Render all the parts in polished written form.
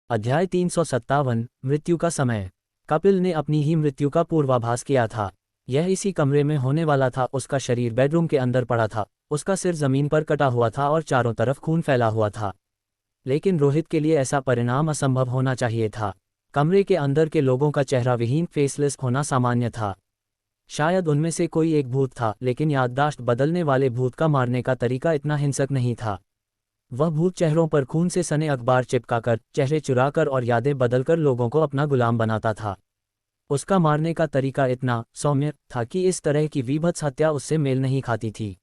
अध्याय 357 मृत्यु का समय। कपिल ने अपनी ही मृत्यु का पूर्वाभास किया था। यह इसी कमरे में होने वाला था। उसका शरीर बेडरूम के अंदर पड़ा था, उसका सिर जमीन पर कटा हुआ था और चारों तरफ खून फैला हुआ था। लेकिन रोहित के लिए ऐसा परिणाम असंभव होना चाहिए था। कमरे के अंदर के लोगों का चेहरा विहीन फेसलेस होना सामान्य था। शायद उनमें से कोई एक भूत था, लेकिन याददाश्त बदलने वाले भूत का मारने का तरीका इतना हिंसक नहीं था। वह भूत चेहरों पर खून से सने अखबार चिपकाकर, चेहरे चुराकर और यादें बदलकर लोगों को अपना गुलाम बनाता था। उसका मारने का तरीका इतना सौम्य था कि इस तरह की वीभत्स हत्या उससे मेल नहीं खाती थी।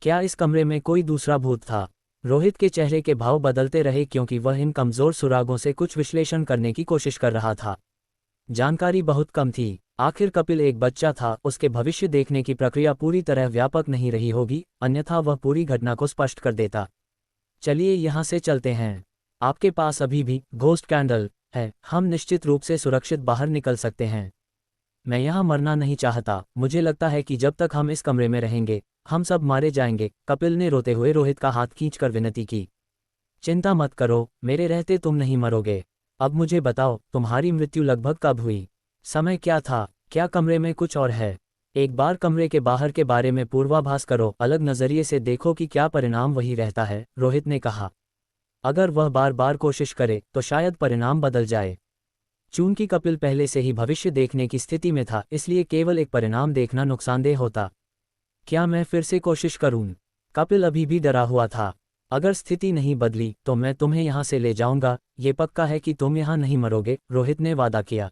क्या इस कमरे में कोई दूसरा भूत था? रोहित के चेहरे के भाव बदलते रहे क्योंकि वह इन कमजोर सुरागों से कुछ विश्लेषण करने की कोशिश कर रहा था। जानकारी बहुत कम थी। आखिर कपिल एक बच्चा था, उसके भविष्य देखने की प्रक्रिया पूरी तरह व्यापक नहीं रही होगी, अन्यथा वह पूरी घटना को स्पष्ट कर देता। चलिए यहाँ से चलते हैं। आपके पास अभी भी घोस्ट कैंडल है, हम निश्चित रूप से सुरक्षित बाहर निकल सकते हैं। मैं यहाँ मरना नहीं चाहता। मुझे लगता है कि जब तक हम इस कमरे में रहेंगे हम सब मारे जाएंगे। कपिल ने रोते हुए रोहित का हाथ खींचकर विनती की। चिंता मत करो, मेरे रहते तुम नहीं मरोगे। अब मुझे बताओ, तुम्हारी मृत्यु लगभग कब हुई? समय क्या था? क्या कमरे में कुछ और है? एक बार कमरे के बाहर के बारे में पूर्वाभास करो, अलग नजरिए से देखो कि क्या परिणाम वही रहता है, रोहित ने कहा। अगर वह बार बार कोशिश करे तो शायद परिणाम बदल जाए। चूंकि कपिल पहले से ही भविष्य देखने की स्थिति में था, इसलिए केवल एक परिणाम देखना नुकसानदेह होता। क्या मैं फिर से कोशिश करूं? कपिल अभी भी डरा हुआ था। अगर स्थिति नहीं बदली तो मैं तुम्हें यहां से ले जाऊंगा। ये पक्का है कि तुम यहां नहीं मरोगे, रोहित ने वादा किया।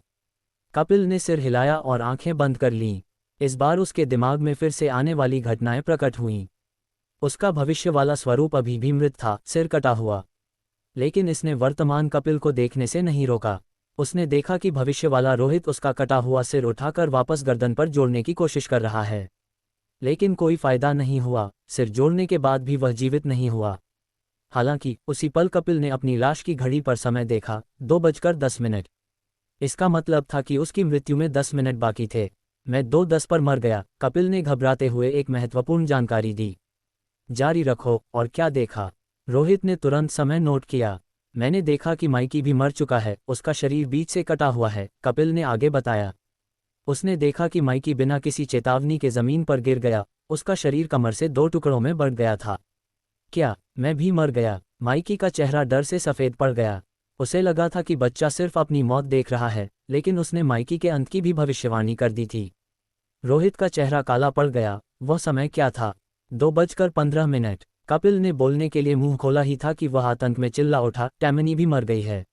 कपिल ने सिर हिलाया और आंखें बंद कर लीं। इस बार उसके दिमाग में फिर से आने वाली घटनाएं प्रकट हुईं। उसका भविष्य वाला स्वरूप अभी भी मृत था, सिर कटा हुआ। लेकिन इसने वर्तमान कपिल को देखने से नहीं रोका। उसने देखा कि भविष्य वाला रोहित उसका कटा हुआ सिर उठाकर वापस गर्दन पर जोड़ने की कोशिश कर रहा है। लेकिन कोई फायदा नहीं हुआ। सिर जोड़ने के बाद भी वह जीवित नहीं हुआ। हालांकि उसी पल कपिल ने अपनी लाश की घड़ी पर समय देखा, 2:10। इसका मतलब था कि उसकी मृत्यु में 10 मिनट बाकी थे। मैं 2:10 पर मर गया, कपिल ने घबराते हुए एक महत्वपूर्ण जानकारी दी। जारी रखो। और क्या देखा? रोहित ने तुरंत समय नोट किया। मैंने देखा कि माइकी भी मर चुका है, उसका शरीर बीच से कटा हुआ है, कपिल ने आगे बताया। उसने देखा कि माइकी बिना किसी चेतावनी के जमीन पर गिर गया, उसका शरीर कमर से 2 टुकड़ों में बढ़ गया था। क्या मैं भी मर गया? माइकी का चेहरा डर से सफ़ेद पड़ गया। उसे लगा था कि बच्चा सिर्फ अपनी मौत देख रहा है, लेकिन उसने माइकी के अंत की भी भविष्यवाणी कर दी थी। रोहित का चेहरा काला पड़ गया। वह समय क्या था? 2:15। कपिल ने बोलने के लिए मुंह खोला ही था कि वह आतंक में चिल्ला उठा, टैमनी भी मर गई है।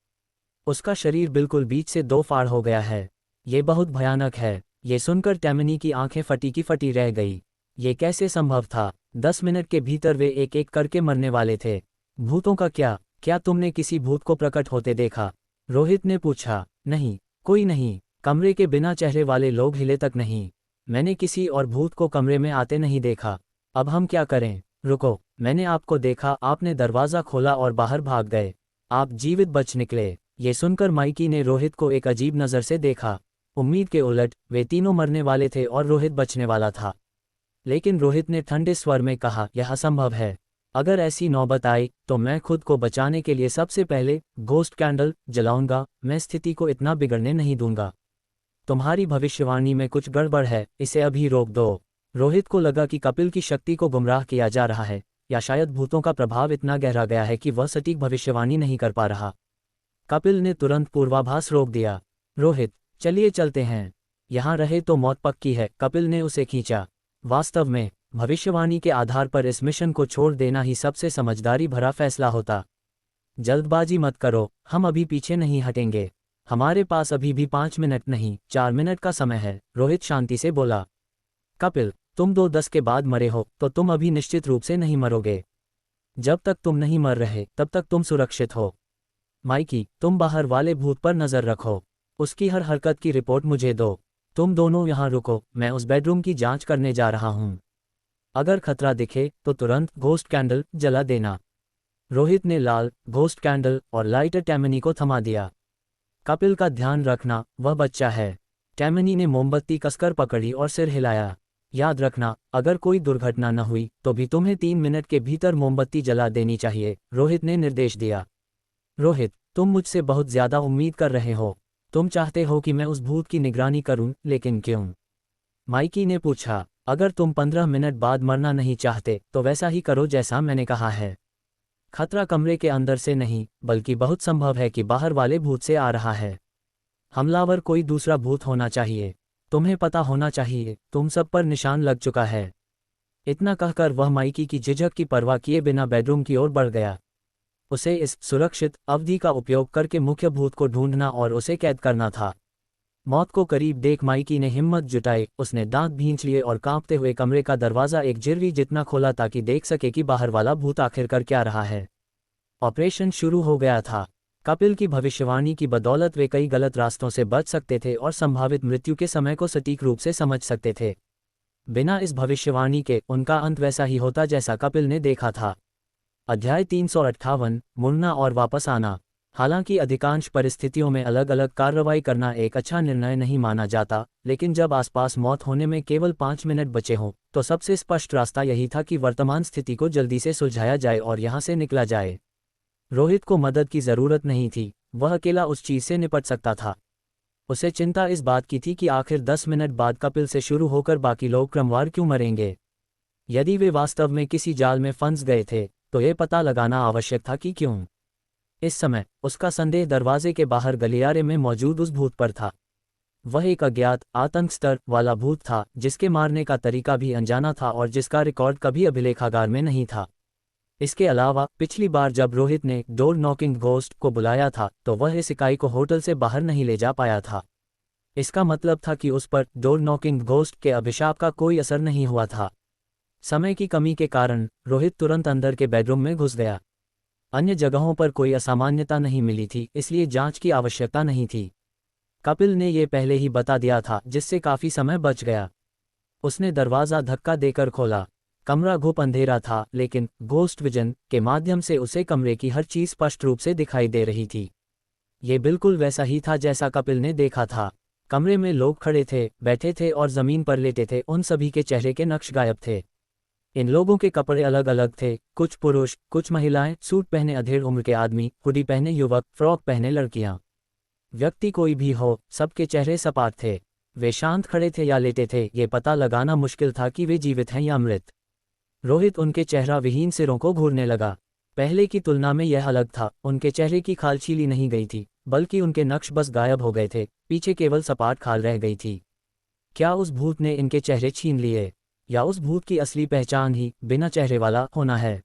उसका शरीर बिल्कुल बीच से 2 फाड़ हो गया है। ये बहुत भयानक है। ये सुनकर टैमनी की आंखें फटी की फटी रह गई। ये कैसे संभव था? 10 मिनट के भीतर वे एक एक करके मरने वाले थे। भूतों का क्या? क्या तुमने किसी भूत को प्रकट होते देखा? रोहित ने पूछा। नहीं, कोई नहीं। कमरे के बिना चेहरे वाले लोग हिले तक नहीं। मैंने किसी और भूत को कमरे में आते नहीं देखा। अब हम क्या करें? रुको, मैंने आपको देखा, आपने दरवाज़ा खोला और बाहर भाग गए। आप जीवित बच निकले। ये सुनकर माइकी ने रोहित को एक अजीब नज़र से देखा। उम्मीद के उलट, वे तीनों मरने वाले थे और रोहित बचने वाला था। लेकिन रोहित ने ठंडे स्वर में कहा, यह असंभव है। अगर ऐसी नौबत आई तो मैं खुद को बचाने के लिए सबसे पहले घोस्ट कैंडल जलाऊंगा। मैं स्थिति को इतना बिगड़ने नहीं दूंगा। तुम्हारी भविष्यवाणी में कुछ गड़बड़ है, इसे अभी रोक दो। रोहित को लगा कि कपिल की शक्ति को गुमराह किया जा रहा है, या शायद भूतों का प्रभाव इतना गहरा गया है कि वह सटीक भविष्यवाणी नहीं कर पा रहा। कपिल ने तुरंत पूर्वाभास रोक दिया। रोहित, चलिए चलते हैं। यहाँ रहे तो मौत पक्की है, कपिल ने उसे खींचा। वास्तव में भविष्यवाणी के आधार पर इस मिशन को छोड़ देना ही सबसे समझदारी भरा फैसला होता। जल्दबाजी मत करो, हम अभी पीछे नहीं हटेंगे। हमारे पास अभी भी 5 मिनट नहीं, 4 मिनट का समय है, रोहित शांति से बोला। कपिल, तुम 2:10 के बाद मरे हो तो तुम अभी निश्चित रूप से नहीं मरोगे। जब तक तुम नहीं मर रहे तब तक तुम सुरक्षित हो। माइकी, तुम बाहर वाले भूत पर नजर रखो। उसकी हर हरकत की रिपोर्ट मुझे दो। तुम दोनों यहाँ रुको, मैं उस बेडरूम की जांच करने जा रहा हूँ। अगर खतरा दिखे तो तुरंत घोस्ट कैंडल जला देना। रोहित ने लाल घोस्ट कैंडल और लाइटर टैमनी को थमा दिया। कपिल का ध्यान रखना, वह बच्चा है। टैमनी ने मोमबत्ती कसकर पकड़ी और सिर हिलाया। याद रखना, अगर कोई दुर्घटना न हुई तो भी तुम्हें 3 मिनट के भीतर मोमबत्ती जला देनी चाहिए, रोहित ने निर्देश दिया। रोहित, तुम मुझसे बहुत ज्यादा उम्मीद कर रहे हो। तुम चाहते हो कि मैं उस भूत की निगरानी करूं, लेकिन क्यों? माइकी ने पूछा। अगर तुम 15 मिनट बाद मरना नहीं चाहते तो वैसा ही करो जैसा मैंने कहा है। खतरा कमरे के अंदर से नहीं, बल्कि बहुत संभव है कि बाहर वाले भूत से आ रहा है। हमलावर कोई दूसरा भूत होना चाहिए। तुम्हें पता होना चाहिए, तुम सब पर निशान लग चुका है। इतना कहकर वह माइकी की झिझक की परवाह किए बिना बेडरूम की ओर बढ़ गया। उसे इस सुरक्षित अवधि का उपयोग करके मुख्य भूत को ढूंढना और उसे कैद करना था। मौत को करीब देख माइकी ने हिम्मत जुटाई, उसने दांत भींच लिए और कांपते हुए कमरे का दरवाज़ा एक जिरवी जितना खोला ताकि देख सके कि बाहर वाला भूत आखिर कर क्या रहा है। ऑपरेशन शुरू हो गया था। कपिल की भविष्यवाणी की बदौलत वे कई गलत रास्तों से बच सकते थे और संभावित मृत्यु के समय को सटीक रूप से समझ सकते थे। बिना इस भविष्यवाणी के उनका अंत वैसा ही होता जैसा कपिल ने देखा था। अध्याय 358, मुड़ना और वापस आना। हालांकि अधिकांश परिस्थितियों में अलग अलग कार्रवाई करना एक अच्छा निर्णय नहीं माना जाता, लेकिन जब आसपास मौत होने में केवल 5 मिनट बचे हों तो सबसे स्पष्ट रास्ता यही था कि वर्तमान स्थिति को जल्दी से सुलझाया जाए और यहाँ से निकला जाए। रोहित को मदद की ज़रूरत नहीं थी, वह अकेला उस चीज़ से निपट सकता था। उसे चिंता इस बात की थी कि आखिर 10 मिनट बाद कपिल से शुरू होकर बाकी लोग क्रमवार क्यों मरेंगे। यदि वे वास्तव में किसी जाल में फंस गए थे तो ये पता लगाना आवश्यक था कि क्यों। इस समय उसका संदेह दरवाजे के बाहर गलियारे में मौजूद उस भूत पर था। वह एक अज्ञात आतंक स्तर वाला भूत था जिसके मारने का तरीका भी अनजाना था और जिसका रिकॉर्ड कभी अभिलेखागार में नहीं था। इसके अलावा पिछली बार जब रोहित ने डोर नॉकिंग घोस्ट को बुलाया था तो वह इस इकाई को होटल से बाहर नहीं ले जा पाया था। इसका मतलब था कि उस पर डोर नॉकिंग घोस्ट के अभिशाप का कोई असर नहीं हुआ था। समय की कमी के कारण रोहित तुरंत अंदर के बेडरूम में घुस गया। अन्य जगहों पर कोई असामान्यता नहीं मिली थी, इसलिए जांच की आवश्यकता नहीं थी। कपिल ने ये पहले ही बता दिया था, जिससे काफी समय बच गया। उसने दरवाज़ा धक्का देकर खोला। कमरा घुप अंधेरा था, लेकिन घोस्ट विजन के माध्यम से उसे कमरे की हर चीज स्पष्ट रूप से दिखाई दे रही थी। ये बिल्कुल वैसा ही था जैसा कपिल ने देखा था। कमरे में लोग खड़े थे, बैठे थे और जमीन पर लेटे थे। उन सभी के चेहरे के नक्श गायब थे। इन लोगों के कपड़े अलग अलग थे, कुछ पुरुष, कुछ महिलाएं, सूट पहने अधेड़ उम्र के आदमी, हुडी पहने युवक, फ्रॉक पहने लड़कियां। व्यक्ति कोई भी हो, सबके चेहरे सपाट थे। वे शांत खड़े थे या लेटे थे, ये पता लगाना मुश्किल था कि वे जीवित हैं या मृत। रोहित उनके चेहरा विहीन सिरों को घूरने लगा। पहले की तुलना में यह अलग था। उनके चेहरे की खाल छीली नहीं गई थी, बल्कि उनके नक्श बस गायब हो गए थे। पीछे केवल सपाट खाल रह गई थी। क्या उस भूत ने इनके चेहरे छीन लिए, या उस भूत की असली पहचान ही बिना चेहरे वाला होना है?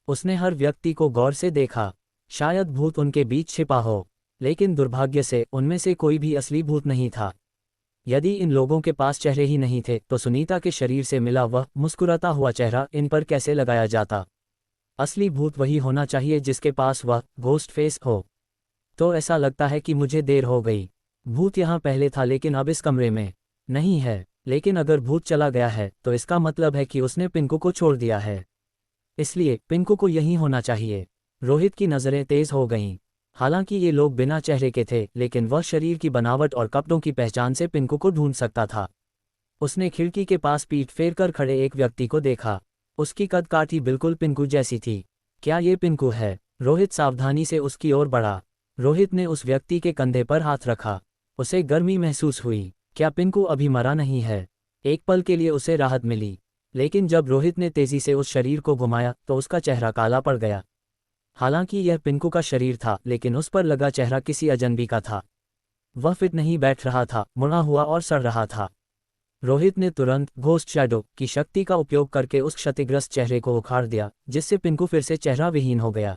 उसने हर व्यक्ति को गौर से देखा। शायद भूत उनके बीच छिपा हो, लेकिन दुर्भाग्य से उनमें से कोई भी असली भूत नहीं था। यदि इन लोगों के पास चेहरे ही नहीं थे तो सुनीता के शरीर से मिला वह मुस्कुराता हुआ चेहरा इन पर कैसे लगाया जाता? असली भूत वही होना चाहिए जिसके पास वह घोस्ट फेस हो। तो ऐसा लगता है कि मुझे देर हो गई। भूत यहाँ पहले था, लेकिन अब इस कमरे में नहीं है। लेकिन अगर भूत चला गया है तो इसका मतलब है कि उसने पिंकू को छोड़ दिया है। इसलिए पिंकू को यहीं होना चाहिए। रोहित की नज़रें तेज हो गईं। हालांकि ये लोग बिना चेहरे के थे, लेकिन वह शरीर की बनावट और कपड़ों की पहचान से पिंकू को ढूंढ सकता था। उसने खिड़की के पास पीठ फेर कर खड़े एक व्यक्ति को देखा। उसकी कद काठी बिल्कुल पिंकू जैसी थी। क्या ये पिंकू है? रोहित सावधानी से उसकी ओर बढ़ा। रोहित ने उस व्यक्ति के कंधे पर हाथ रखा। उसे गर्मी महसूस हुई। क्या पिंकू अभी मरा नहीं है? एक पल के लिए उसे राहत मिली, लेकिन जब रोहित ने तेजी से उस शरीर को घुमाया तो उसका चेहरा काला पड़ गया। हालांकि यह पिंकू का शरीर था, लेकिन उस पर लगा चेहरा किसी अजनबी का था। वह फिट नहीं बैठ रहा था, मुड़ा हुआ और सड़ रहा था। रोहित ने तुरंत घोस्ट शैडो की शक्ति का उपयोग करके उस क्षतिग्रस्त चेहरे को उखाड़ दिया, जिससे पिंकू फिर से चेहरा विहीन हो गया।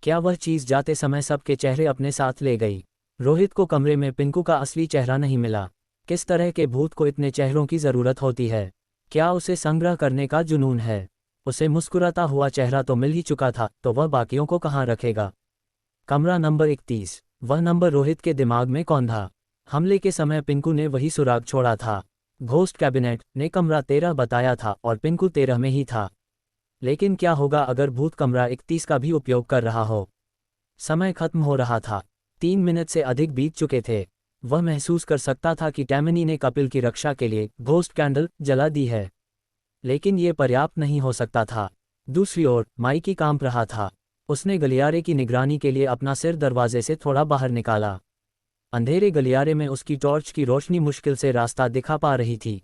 क्या वह चीज जाते समय सबके चेहरे अपने साथ ले गई? रोहित को कमरे में पिंकू का असली चेहरा नहीं मिला। किस तरह के भूत को इतने चेहरों की जरूरत होती है? क्या उसे संग्रह करने का जुनून है? उसे मुस्कुराता हुआ चेहरा तो मिल ही चुका था, तो वह बाकियों को कहाँ रखेगा? कमरा नंबर 31। वह नंबर रोहित के दिमाग में कौंधा। हमले के समय पिंकू ने वही सुराग छोड़ा था। घोस्ट कैबिनेट ने कमरा 13 बताया था और पिंकू 13 में ही था। लेकिन क्या होगा अगर भूत कमरा 31 का भी उपयोग कर रहा हो? समय खत्म हो रहा था। 3 मिनट से अधिक बीत चुके थे। वह महसूस कर सकता था कि टैमनी ने कपिल की रक्षा के लिए घोस्ट कैंडल जला दी है, लेकिन ये पर्याप्त नहीं हो सकता था। दूसरी ओर माइकी कांप रहा था। उसने गलियारे की निगरानी के लिए अपना सिर दरवाजे से थोड़ा बाहर निकाला। अंधेरे गलियारे में उसकी टॉर्च की रोशनी मुश्किल से रास्ता दिखा पा रही थी।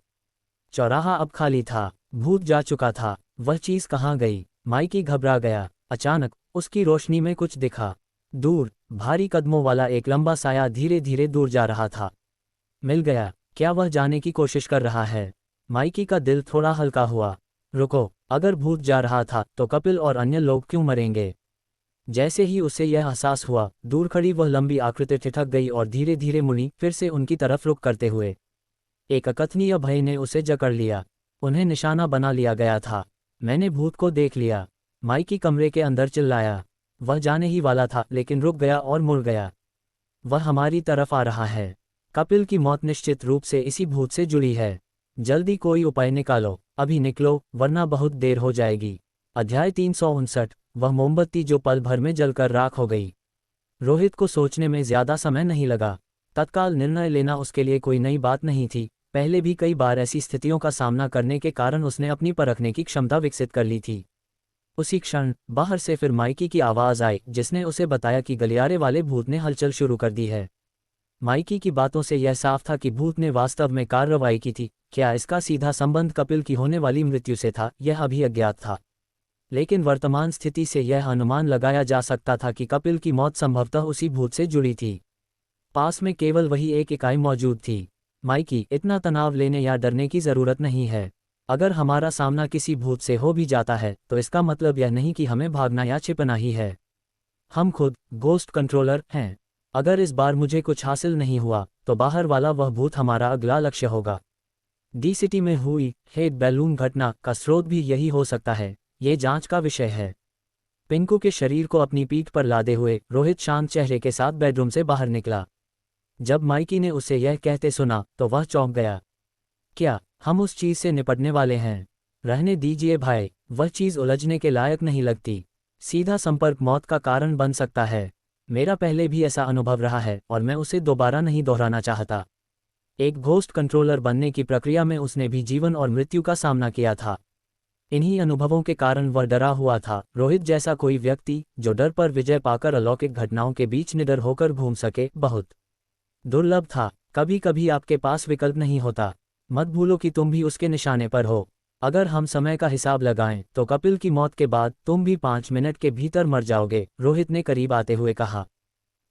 चौराहा अब खाली था, भूत जा चुका था। वह चीज कहाँ गई? माइकी घबरा गया। अचानक उसकी रोशनी में कुछ दिखा। दूर भारी कदमों वाला एक लंबा साया धीरे धीरे दूर जा रहा था। मिल गया। क्या वह जाने की कोशिश कर रहा है? माइकी का दिल थोड़ा हल्का हुआ। रुको, अगर भूत जा रहा था तो कपिल और अन्य लोग क्यों मरेंगे? जैसे ही उसे यह एहसास हुआ, दूर खड़ी वह लंबी आकृति ठिठक गई और धीरे धीरे मुड़ी, फिर से उनकी तरफ रुख करते हुए। एक अकथनीय भय ने उसे जकड़ लिया। उन्हें निशाना बना लिया गया था। मैंने भूत को देख लिया, माइकी कमरे के अंदर चिल्लाया। वह जाने ही वाला था लेकिन रुक गया और मुड़ गया। वह हमारी तरफ आ रहा है। कपिल की मौत निश्चित रूप से इसी भूत से जुड़ी है। जल्दी कोई उपाय निकालो, अभी निकलो वरना बहुत देर हो जाएगी। अध्याय 359। वह मोमबत्ती जो पल भर में जलकर राख हो गई। रोहित को सोचने में ज्यादा समय नहीं लगा। तत्काल निर्णय लेना उसके लिए कोई नई बात नहीं थी। पहले भी कई बार ऐसी स्थितियों का सामना करने के कारण उसने अपनी परखने की क्षमता विकसित कर ली थी। उसी क्षण बाहर से फिर माइकी की आवाज आई, जिसने उसे बताया कि गलियारे वाले भूत ने हलचल शुरू कर दी है। माइकी की बातों से यह साफ था कि भूत ने वास्तव में कार्रवाई की थी। क्या इसका सीधा संबंध कपिल की होने वाली मृत्यु से था? यह अभी अज्ञात था, लेकिन वर्तमान स्थिति से यह अनुमान लगाया जा सकता था कि कपिल की मौत संभवतः उसी भूत से जुड़ी थी। पास में केवल वही एक इकाई मौजूद थी। माइकी, इतना तनाव लेने या डरने की जरूरत नहीं है। अगर हमारा सामना किसी भूत से हो भी जाता है तो इसका मतलब यह नहीं कि हमें भागना या छिपना ही है। हम खुद गोस्ट कंट्रोलर हैं। अगर इस बार मुझे कुछ हासिल नहीं हुआ तो बाहर वाला वह भूत हमारा अगला लक्ष्य होगा। डी सिटी में हुई हेड बैलून घटना का स्रोत भी यही हो सकता है। ये जांच का विषय है। पिंकू के शरीर को अपनी पीठ पर लादे हुए रोहित शांत चेहरे के साथ बेडरूम से बाहर निकला। जब माइकी ने उसे यह कहते सुना तो वह चौंक गया। क्या हम उस चीज से निपटने वाले हैं? रहने दीजिए भाई, वह चीज उलझने के लायक नहीं लगती। सीधा संपर्क मौत का कारण बन सकता है। मेरा पहले भी ऐसा अनुभव रहा है और मैं उसे दोबारा नहीं दोहराना चाहता। एक घोस्ट कंट्रोलर बनने की प्रक्रिया में उसने भी जीवन और मृत्यु का सामना किया था। इन्हीं अनुभवों के कारण वह डरा हुआ था। रोहित जैसा कोई व्यक्ति जो डर पर विजय पाकर अलौकिक घटनाओं के बीच निडर होकर घूम सके, बहुत दुर्लभ था। कभी कभी आपके पास विकल्प नहीं होता। मत भूलो कि तुम भी उसके निशाने पर हो। अगर हम समय का हिसाब लगाएं तो कपिल की मौत के बाद तुम भी 5 मिनट के भीतर मर जाओगे, रोहित ने करीब आते हुए कहा।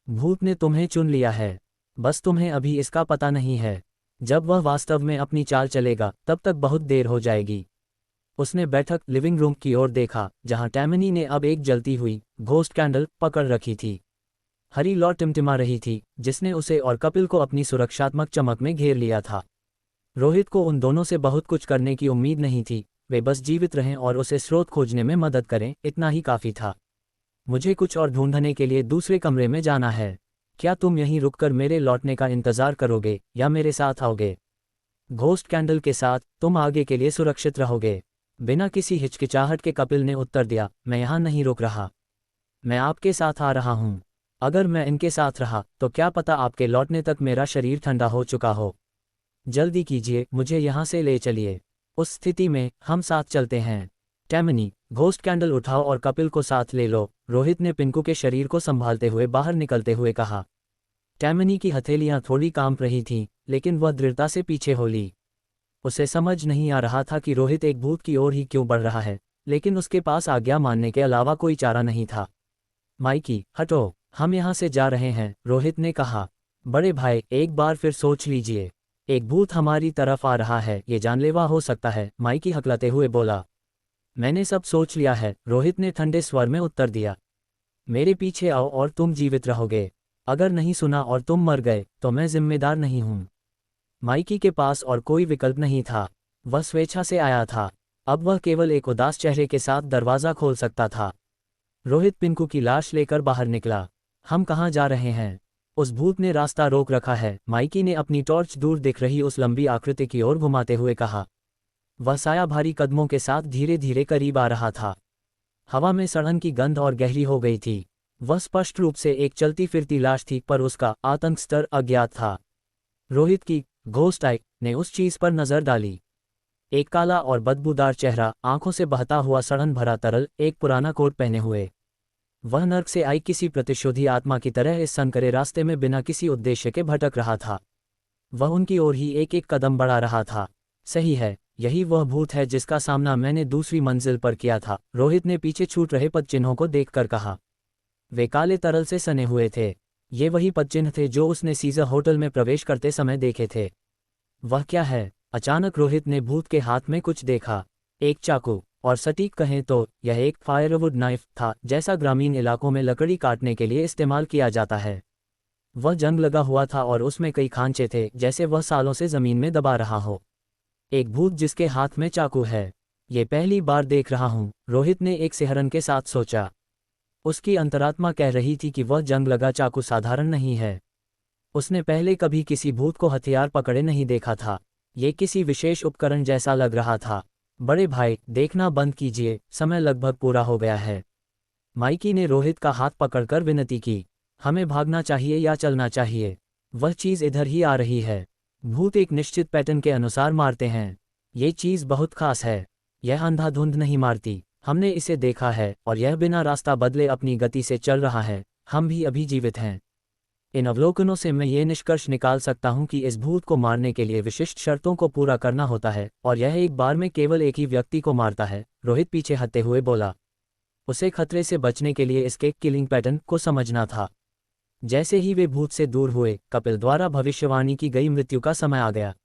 भूत ने तुम्हें चुन लिया है, बस तुम्हें अभी इसका पता नहीं है। जब वह वास्तव में अपनी चाल चलेगा तब तक बहुत देर हो जाएगी। उसने बैठक लिविंग रूम की ओर देखा, जहां टैमनी ने अब एक जलती हुई घोस्ट कैंडल पकड़ रखी थी। हरी लौ टिमटिमा रही थी, जिसने उसे और कपिल को अपनी सुरक्षात्मक चमक में घेर लिया था। रोहित को उन दोनों से बहुत कुछ करने की उम्मीद नहीं थी। वे बस जीवित रहें और उसे स्रोत खोजने में मदद करें, इतना ही काफी था। मुझे कुछ और ढूंढने के लिए दूसरे कमरे में जाना है। क्या तुम यहीं रुककर मेरे लौटने का इंतजार करोगे या मेरे साथ आओगे? घोस्ट कैंडल के साथ तुम आगे के लिए सुरक्षित रहोगे। बिना किसी हिचकिचाहट के कपिल ने उत्तर दिया, मैं यहाँ नहीं रुक रहा। मैं आपके साथ आ रहा हूँ। अगर मैं इनके साथ रहा तो क्या पता आपके लौटने तक मेरा शरीर ठंडा हो चुका हो। जल्दी कीजिए, मुझे यहाँ से ले चलिए। उस स्थिति में हम साथ चलते हैं। टैमनी, घोस्ट कैंडल उठाओ और कपिल को साथ ले लो, रोहित ने पिंकू के शरीर को संभालते हुए बाहर निकलते हुए कहा। टैमनी की हथेलियां थोड़ी कांप रही थीं, लेकिन वह दृढ़ता से पीछे हो ली। उसे समझ नहीं आ रहा था कि रोहित एक भूत की ओर ही क्यों बढ़ रहा है, लेकिन उसके पास आज्ञा मानने के अलावा कोई चारा नहीं था। माइकी, हटो, हम यहाँ से जा रहे हैं, रोहित ने कहा। बड़े भाई, एक बार फिर सोच लीजिए। एक भूत हमारी तरफ आ रहा है, ये जानलेवा हो सकता है, माइकी हकलाते हुए बोला। मैंने सब सोच लिया है, रोहित ने ठंडे स्वर में उत्तर दिया। मेरे पीछे आओ और तुम जीवित रहोगे। अगर नहीं सुना और तुम मर गए तो मैं जिम्मेदार नहीं हूं। माइकी के पास और कोई विकल्प नहीं था। वह स्वेच्छा से आया था। अब वह केवल एक उदास चेहरे के साथ दरवाजा खोल सकता था। रोहित पिंकू की लाश लेकर बाहर निकला। हम कहाँ जा रहे हैं? उस भूत ने रास्ता रोक रखा है, माइकी ने अपनी टॉर्च दूर दिख रही उस लंबी आकृति की ओर घुमाते हुए कहा। वह साया भारी कदमों के साथ धीरे धीरे करीब आ रहा था। हवा में सड़न की गंध और गहरी हो गई थी। वह स्पष्ट रूप से एक चलती फिरती लाश थी, पर उसका आतंक स्तर अज्ञात था। रोहित की घोस्ट आई ने उस चीज पर नजर डाली। एक काला और बदबूदार चेहरा, आंखों से बहता हुआ सड़न भरा तरल, एक पुराना कोट पहने हुए। वह नर्क से आई किसी प्रतिशोधी आत्मा की तरह इस सनकरे रास्ते में बिना किसी उद्देश्य के भटक रहा था। वह उनकी ओर ही एक एक कदम बढ़ा रहा था। सही है, यही वह भूत है जिसका सामना मैंने दूसरी मंजिल पर किया था, रोहित ने पीछे छूट रहे पदचिन्हों को देखकर कहा। वे काले तरल से सने हुए थे। ये वही पदचिन्ह थे जो उसने सीजर होटल में प्रवेश करते समय देखे थे। वह क्या है? अचानक रोहित ने भूत के हाथ में कुछ देखा। एक चाकू, और सटीक कहें तो यह एक फायरवुड नाइफ था, जैसा ग्रामीण इलाकों में लकड़ी काटने के लिए इस्तेमाल किया जाता है। वह जंग लगा हुआ था और उसमें कई खांचे थे, जैसे वह सालों से जमीन में दबा रहा हो। एक भूत जिसके हाथ में चाकू है। ये पहली बार देख रहा हूं, रोहित ने एक सिहरन के साथ सोचा। उसकी अंतरात्मा कह रही थी कि वह जंग लगा चाकू साधारण नहीं है। उसने पहले कभी किसी भूत को हथियार पकड़े नहीं देखा था। ये किसी विशेष उपकरण जैसा लग रहा था। बड़े भाई, देखना बंद कीजिए, समय लगभग पूरा हो गया है। माइकी ने रोहित का हाथ पकड़कर विनती की। हमें भागना चाहिए या चलना चाहिए? वह चीज़ इधर ही आ रही है। भूत एक निश्चित पैटर्न के अनुसार मारते हैं। ये चीज़ बहुत खास है। यह अंधाधुंध नहीं मारती। हमने इसे देखा है और यह बिना रास्ता बदले अपनी गति से चल रहा है। हम भी अभी जीवित हैं। इन अवलोकनों से मैं ये निष्कर्ष निकाल सकता हूं कि इस भूत को मारने के लिए विशिष्ट शर्तों को पूरा करना होता है, और यह एक बार में केवल एक ही व्यक्ति को मारता है। रोहित पीछे हटते हुए बोला। उसे खतरे से बचने के लिए इसके किलिंग पैटर्न को समझना था। जैसे ही वे भूत से दूर हुए, कपिल द्वारा भविष्यवाणी की गई मृत्यु का समय आ गया।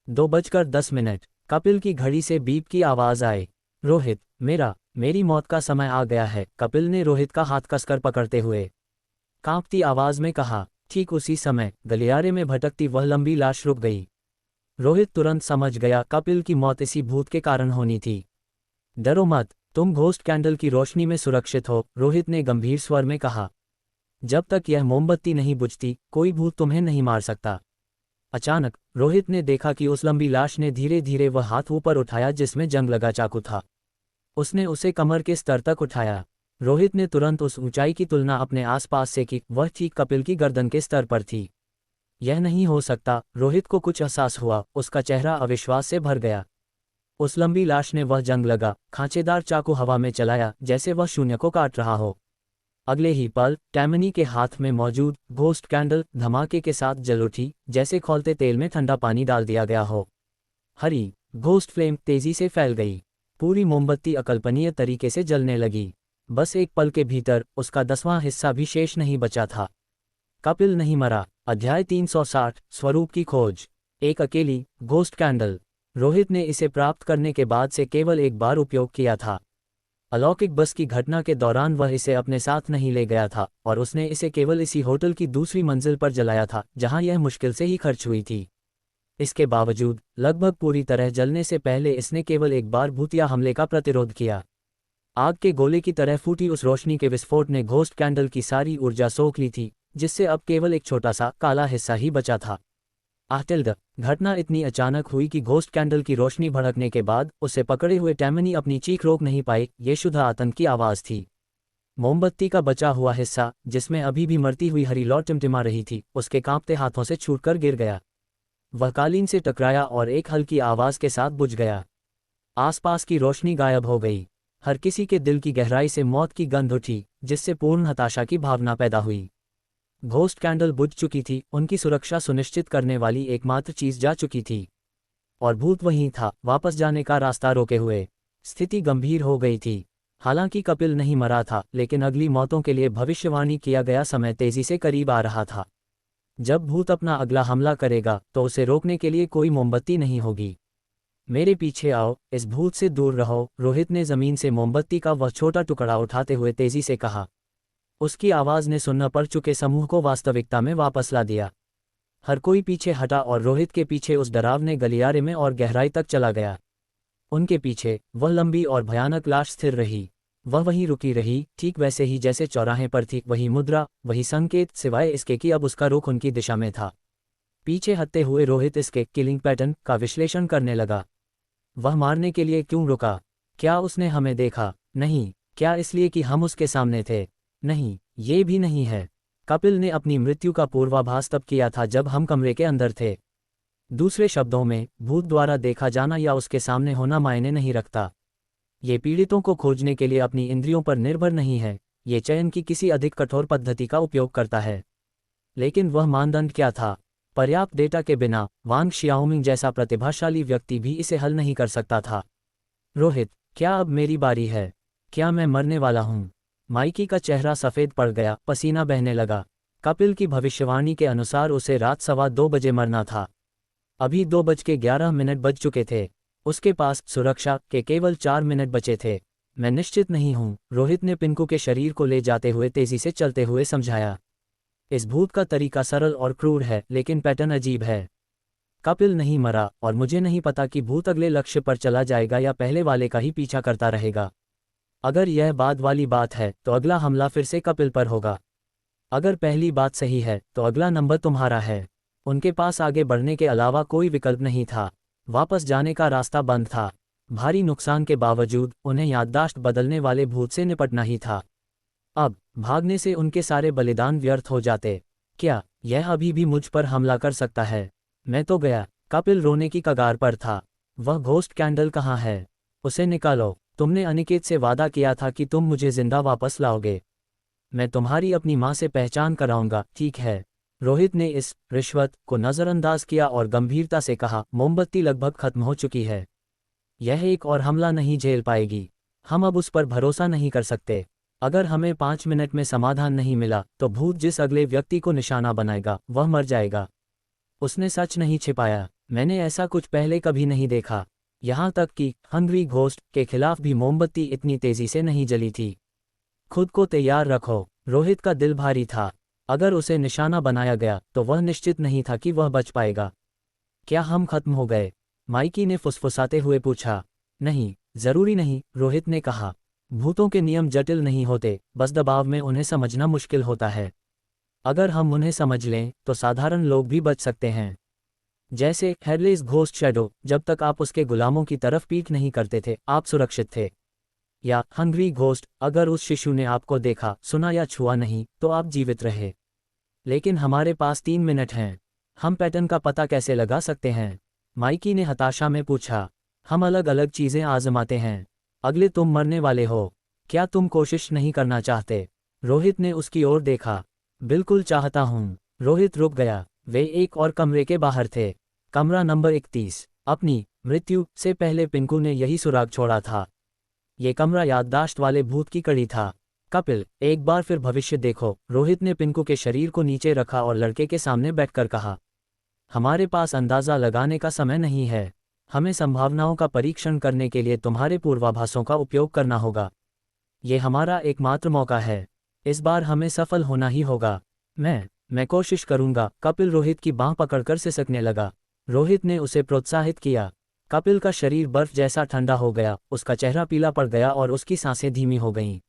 2:10। कपिल की घड़ी से बीप की आवाज आई। रोहित, मेरी मौत का समय आ गया है, कपिल ने रोहित का हाथ कसकर पकड़ते हुए कांपती आवाज में कहा। ठीक उसी समय गलियारे में भटकती वह लंबी लाश रुक गई। रोहित तुरंत समझ गया, कपिल की मौत इसी भूत के कारण होनी थी। डरो मत, तुम घोस्ट कैंडल की रोशनी में सुरक्षित हो, रोहित ने गंभीर स्वर में कहा। जब तक यह मोमबत्ती नहीं बुझती, कोई भूत तुम्हें नहीं मार सकता। अचानक रोहित ने देखा कि उस लंबी लाश ने धीरे धीरे वह हाथ ऊपर उठाया जिसमें जंग लगा चाकू था। उसने उसे कमर के स्तर तक उठाया। रोहित ने तुरंत उस ऊंचाई की तुलना अपने आसपास से की। वह ठीक कपिल की गर्दन के स्तर पर थी। यह नहीं हो सकता, रोहित को कुछ एहसास हुआ। उसका चेहरा अविश्वास से भर गया। उस लंबी लाश ने वह जंग लगा खांचेदार चाकू हवा में चलाया, जैसे वह शून्य को काट रहा हो। अगले ही पल टैमनी के हाथ में मौजूद घोस्ट कैंडल धमाके के साथ जल उठी, जैसे खौलते तेल में ठंडा पानी डाल दिया गया हो। हरी घोस्ट फ्लेम तेजी से फैल गई। पूरी मोमबत्ती अकल्पनीय तरीके से जलने लगी। बस एक पल के भीतर उसका 10वां हिस्सा भी शेष नहीं बचा था। कपिल नहीं मरा। अध्याय 360 स्वरूप की खोज। एक अकेली घोस्ट कैंडल। रोहित ने इसे प्राप्त करने के बाद से केवल एक बार उपयोग किया था। अलौकिक बस की घटना के दौरान वह इसे अपने साथ नहीं ले गया था, और उसने इसे केवल इसी होटल की दूसरी मंजिल पर जलाया था, जहां यह मुश्किल से ही खर्च हुई थी। इसके बावजूद लगभग पूरी तरह जलने से पहले इसने केवल एक बार भूतिया हमले का प्रतिरोध किया। आग के गोले की तरह फूटी उस रोशनी के विस्फोट ने घोस्ट कैंडल की सारी ऊर्जा सोख ली थी, जिससे अब केवल एक छोटा सा काला हिस्सा ही बचा था। आटिल्ड घटना इतनी अचानक हुई कि घोस्ट कैंडल की रोशनी भड़कने के बाद उसे पकड़े हुए टैमनी अपनी चीख रोक नहीं पाई। ये शुद्ध आतंक की आवाज़ थी। मोमबत्ती का बचा हुआ हिस्सा, जिसमें अभी भी मरती हुई हरी लौ टिमटिमा रही थी, उसके कांपते हाथों से छूटकर गिर गया। वह कालीन से टकराया और एक हल्की आवाज़ के साथ बुझ गया। आसपास की रोशनी गायब हो गई। हर किसी के दिल की गहराई से मौत की गंध उठी, जिससे पूर्ण हताशा की भावना पैदा हुई। घोस्ट कैंडल बुझ चुकी थी, उनकी सुरक्षा सुनिश्चित करने वाली एकमात्र चीज जा चुकी थी। और भूत वहीं था, वापस जाने का रास्ता रोके हुए। स्थिति गंभीर हो गई थी। हालांकि कपिल नहीं मरा था, लेकिन अगली मौतों के लिए भविष्यवाणी किया गया समय तेजी से करीब आ रहा था। जब भूत अपना अगला हमला करेगा, तो उसे रोकने के लिए कोई मोमबत्ती नहीं होगी। मेरे पीछे आओ, इस भूत से दूर रहो, रोहित ने जमीन से मोमबत्ती का वह छोटा टुकड़ा उठाते हुए तेजी से कहा। उसकी आवाज़ ने सुन्न पड़ चुके समूह को वास्तविकता में वापस ला दिया। हर कोई पीछे हटा और रोहित के पीछे उस डरावने गलियारे में और गहराई तक चला गया। उनके पीछे वह लंबी और भयानक लाश स्थिर रही। वह वहीं रुकी रही, ठीक वैसे ही जैसे चौराहे पर थी। वही मुद्रा, वही संकेत, सिवाय इसके कि अब उसका रुख उनकी दिशा में था। पीछे हटते हुए रोहित इसके किलिंग पैटर्न का विश्लेषण करने लगा। वह मारने के लिए क्यों रुका? क्या उसने हमें देखा? नहीं। क्या इसलिए कि हम उसके सामने थे? नहीं, ये भी नहीं है। कपिल ने अपनी मृत्यु का पूर्वाभास तब किया था जब हम कमरे के अंदर थे। दूसरे शब्दों में, भूत द्वारा देखा जाना या उसके सामने होना मायने नहीं रखता। ये पीड़ितों को खोजने के लिए अपनी इंद्रियों पर निर्भर नहीं है। ये चयन की किसी अधिक कठोर पद्धति का उपयोग करता है। लेकिन वह मानदंड क्या था? पर्याप्त डेटा के बिना वांग शियाओमिंग जैसा प्रतिभाशाली व्यक्ति भी इसे हल नहीं कर सकता था। रोहित, क्या अब मेरी बारी है? क्या मैं मरने वाला हूँ? माइकी का चेहरा सफ़ेद पड़ गया, पसीना बहने लगा। कपिल की भविष्यवाणी के अनुसार उसे रात 2:15 बजे मरना था। अभी 2:11 बज चुके थे। उसके पास सुरक्षा के केवल 4 मिनट बचे थे। मैं निश्चित नहीं हूँ, रोहित ने पिंकू के शरीर को ले जाते हुए तेजी से चलते हुए समझाया। इस भूत का तरीका सरल और क्रूर है, लेकिन पैटर्न अजीब है। कपिल नहीं मरा, और मुझे नहीं पता कि भूत अगले लक्ष्य पर चला जाएगा या पहले वाले का ही पीछा करता रहेगा। अगर यह बाद वाली बात है तो अगला हमला फिर से कपिल पर होगा। अगर पहली बात सही है तो अगला नंबर तुम्हारा है। उनके पास आगे बढ़ने के अलावा कोई विकल्प नहीं था। वापस जाने का रास्ता बंद था। भारी नुकसान के बावजूद उन्हें याददाश्त बदलने वाले भूत से निपटना ही था। अब भागने से उनके सारे बलिदान व्यर्थ हो जाते। क्या यह अभी भी मुझ पर हमला कर सकता है? मैं तो गया। कपिल रोने की कगार पर था। वह घोस्ट कैंडल कहाँ है? उसे निकालो। तुमने अनिकेत से वादा किया था कि तुम मुझे जिंदा वापस लाओगे। मैं तुम्हारी अपनी माँ से पहचान कराऊंगा, ठीक है? रोहित ने इस रिश्वत को नज़रअंदाज किया और गंभीरता से कहा, मोमबत्ती लगभग खत्म हो चुकी है। यह एक और हमला नहीं झेल पाएगी। हम अब उस पर भरोसा नहीं कर सकते। अगर हमें 5 मिनट में समाधान नहीं मिला तो भूत जिस अगले व्यक्ति को निशाना बनाएगा वह मर जाएगा। उसने सच नहीं छिपाया। मैंने ऐसा कुछ पहले कभी नहीं देखा। यहाँ तक कि हंग्री घोस्ट के खिलाफ भी मोमबत्ती इतनी तेजी से नहीं जली थी। खुद को तैयार रखो। रोहित का दिल भारी था। अगर उसे निशाना बनाया गया तो वह निश्चित नहीं था कि वह बच पाएगा। क्या हम खत्म हो गए? माइकी ने फुसफुसाते हुए पूछा। नहीं, जरूरी नहीं, रोहित ने कहा। भूतों के नियम जटिल नहीं होते, बस दबाव में उन्हें समझना मुश्किल होता है। अगर हम उन्हें समझ लें तो साधारण लोग भी बच सकते हैं। जैसे हेडलेस घोस्ट शैडो, जब तक आप उसके गुलामों की तरफ पीठ नहीं करते थे आप सुरक्षित थे। या हंग्री घोस्ट, अगर उस शिशु ने आपको देखा, सुना या छुआ नहीं तो आप जीवित रहे। लेकिन हमारे पास 3 मिनट हैं। हम पैटर्न का पता कैसे लगा सकते हैं? माइकी ने हताशा में पूछा। हम अलग अलग चीज़ें आजमाते हैं। अगले तुम मरने वाले हो। क्या तुम कोशिश नहीं करना चाहते? रोहित ने उसकी ओर देखा। बिल्कुल चाहता हूँ। रोहित रुक गया। वे एक और कमरे के बाहर थे। कमरा नंबर 31। अपनी मृत्यु से पहले पिंकू ने यही सुराग छोड़ा था। ये कमरा याददाश्त वाले भूत की कड़ी था। कपिल, एक बार फिर भविष्य देखो। रोहित ने पिंकू के शरीर को नीचे रखा और लड़के के सामने बैठकर कहा। हमारे पास अंदाज़ा लगाने का समय नहीं है। हमें संभावनाओं का परीक्षण करने के लिए तुम्हारे पूर्वाभासों का उपयोग करना होगा। ये हमारा एकमात्र मौका है। इस बार हमें सफल होना ही होगा। मैं कोशिश करूंगा। कपिल रोहित की बांह पकड़कर सिसकने लगा। रोहित ने उसे प्रोत्साहित किया। कपिल का शरीर बर्फ जैसा ठंडा हो गया, उसका चेहरा पीला पड़ गया और उसकी सांसें धीमी हो गईं।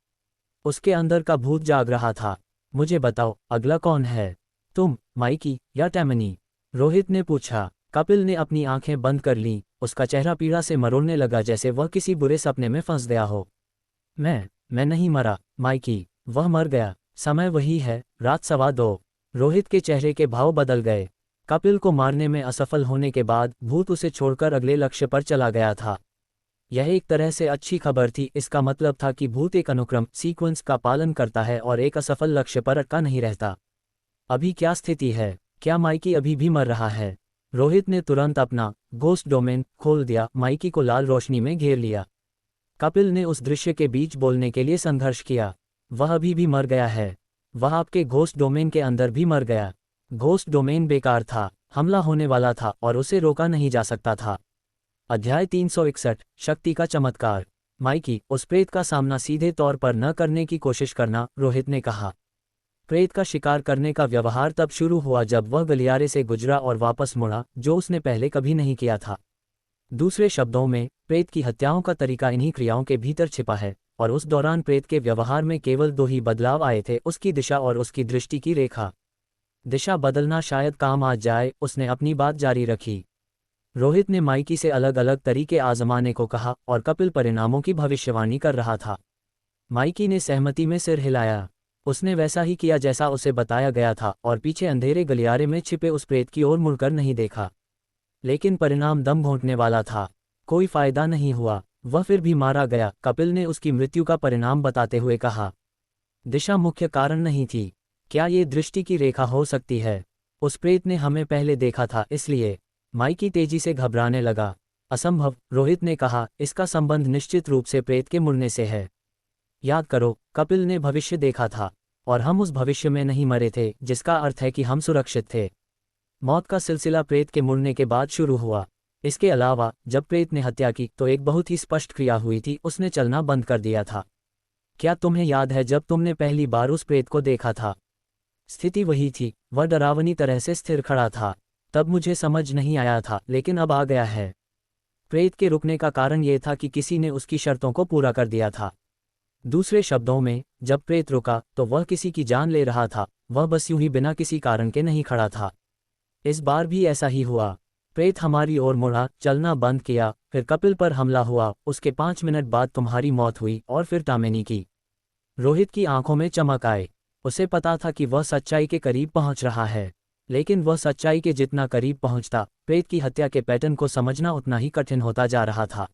उसके अंदर का भूत जाग रहा था। मुझे बताओ, अगला कौन है? तुम, माइकी या टैमनी? रोहित ने पूछा। कपिल ने अपनी आंखें बंद कर लीं। उसका चेहरा पीड़ा से मरोड़ने लगा, जैसे वह किसी बुरे सपने में फंस गया हो। मैं नहीं मरा, माइकी। वह मर गया। समय वही है, रात 2:15। रोहित के चेहरे के भाव बदल गए। कपिल को मारने में असफल होने के बाद भूत उसे छोड़कर अगले लक्ष्य पर चला गया था। यह एक तरह से अच्छी खबर थी। इसका मतलब था कि भूत एक अनुक्रम सीक्वेंस का पालन करता है और एक असफल लक्ष्य पर अटका नहीं रहता। अभी क्या स्थिति है? क्या माइकी अभी भी मर रहा है? रोहित ने तुरंत अपना घोस्ट डोमेन खोल दिया, माइकी को लाल रोशनी में घेर लिया। कपिल ने उस दृश्य के बीच बोलने के लिए संघर्ष किया। वह अभी भी मर गया है। वह आपके घोस्ट डोमेन के अंदर भी मर गया। घोस्ट डोमेन बेकार था, हमला होने वाला था और उसे रोका नहीं जा सकता था। अध्याय 361, शक्ति का चमत्कार। माइकी, उस प्रेत का सामना सीधे तौर पर न करने की कोशिश करना, रोहित ने कहा। प्रेत का शिकार करने का व्यवहार तब शुरू हुआ जब वह गलियारे से गुजरा और वापस मुड़ा, जो उसने पहले कभी नहीं किया था। दूसरे शब्दों में, प्रेत की हत्याओं का तरीका इन्हीं क्रियाओं के भीतर छिपा है, और उस दौरान प्रेत के व्यवहार में केवल 2 ही बदलाव आए थे, उसकी दिशा और उसकी दृष्टि की रेखा। दिशा बदलना शायद काम आ जाए, उसने अपनी बात जारी रखी। रोहित ने माइकी से अलग अलग तरीके आजमाने को कहा और कपिल परिणामों की भविष्यवाणी कर रहा था। माइकी ने सहमति में सिर हिलाया। उसने वैसा ही किया जैसा उसे बताया गया था और पीछे अंधेरे गलियारे में छिपे उस प्रेत की ओर मुड़कर नहीं देखा। लेकिन परिणाम दम घोंटने वाला था। कोई फायदा नहीं हुआ। वह फिर भी मारा गया। कपिल ने उसकी मृत्यु का परिणाम बताते हुए कहा। दिशा मुख्य कारण नहीं थी। क्या ये दृष्टि की रेखा हो सकती है? उस प्रेत ने हमें पहले देखा था इसलिए। माइकी तेजी से घबराने लगा। असंभव, रोहित ने कहा, इसका संबंध निश्चित रूप से प्रेत के मुड़ने से है। याद करो, कपिल ने भविष्य देखा था और हम उस भविष्य में नहीं मरे थे, जिसका अर्थ है कि हम सुरक्षित थे। मौत का सिलसिला प्रेत के मुड़ने के बाद शुरू हुआ। इसके अलावा जब प्रेत ने हत्या की तो एक बहुत ही स्पष्ट क्रिया हुई थी, उसने चलना बंद कर दिया था। क्या तुम्हें याद है जब तुमने पहली बार उस प्रेत को देखा था? स्थिति वही थी, वह डरावनी तरह से स्थिर खड़ा था। तब मुझे समझ नहीं आया था, लेकिन अब आ गया है। प्रेत के रुकने का कारण यह था कि किसी ने उसकी शर्तों को पूरा कर दिया था। दूसरे शब्दों में, जब प्रेत रुका तो वह किसी की जान ले रहा था, वह बस यूं ही बिना किसी कारण के नहीं खड़ा था। इस बार भी ऐसा ही हुआ। प्रेत हमारी ओर मुड़ा, चलना बंद किया, फिर कपिल पर हमला हुआ, उसके 5 मिनट बाद तुम्हारी मौत हुई और फिर टामेनी की। रोहित की आंखों में चमक आए। उसे पता था कि वह सच्चाई के करीब पहुंच रहा है, लेकिन वह सच्चाई के जितना करीब पहुंचता, प्रेत की हत्या के पैटर्न को समझना उतना ही कठिन होता जा रहा था।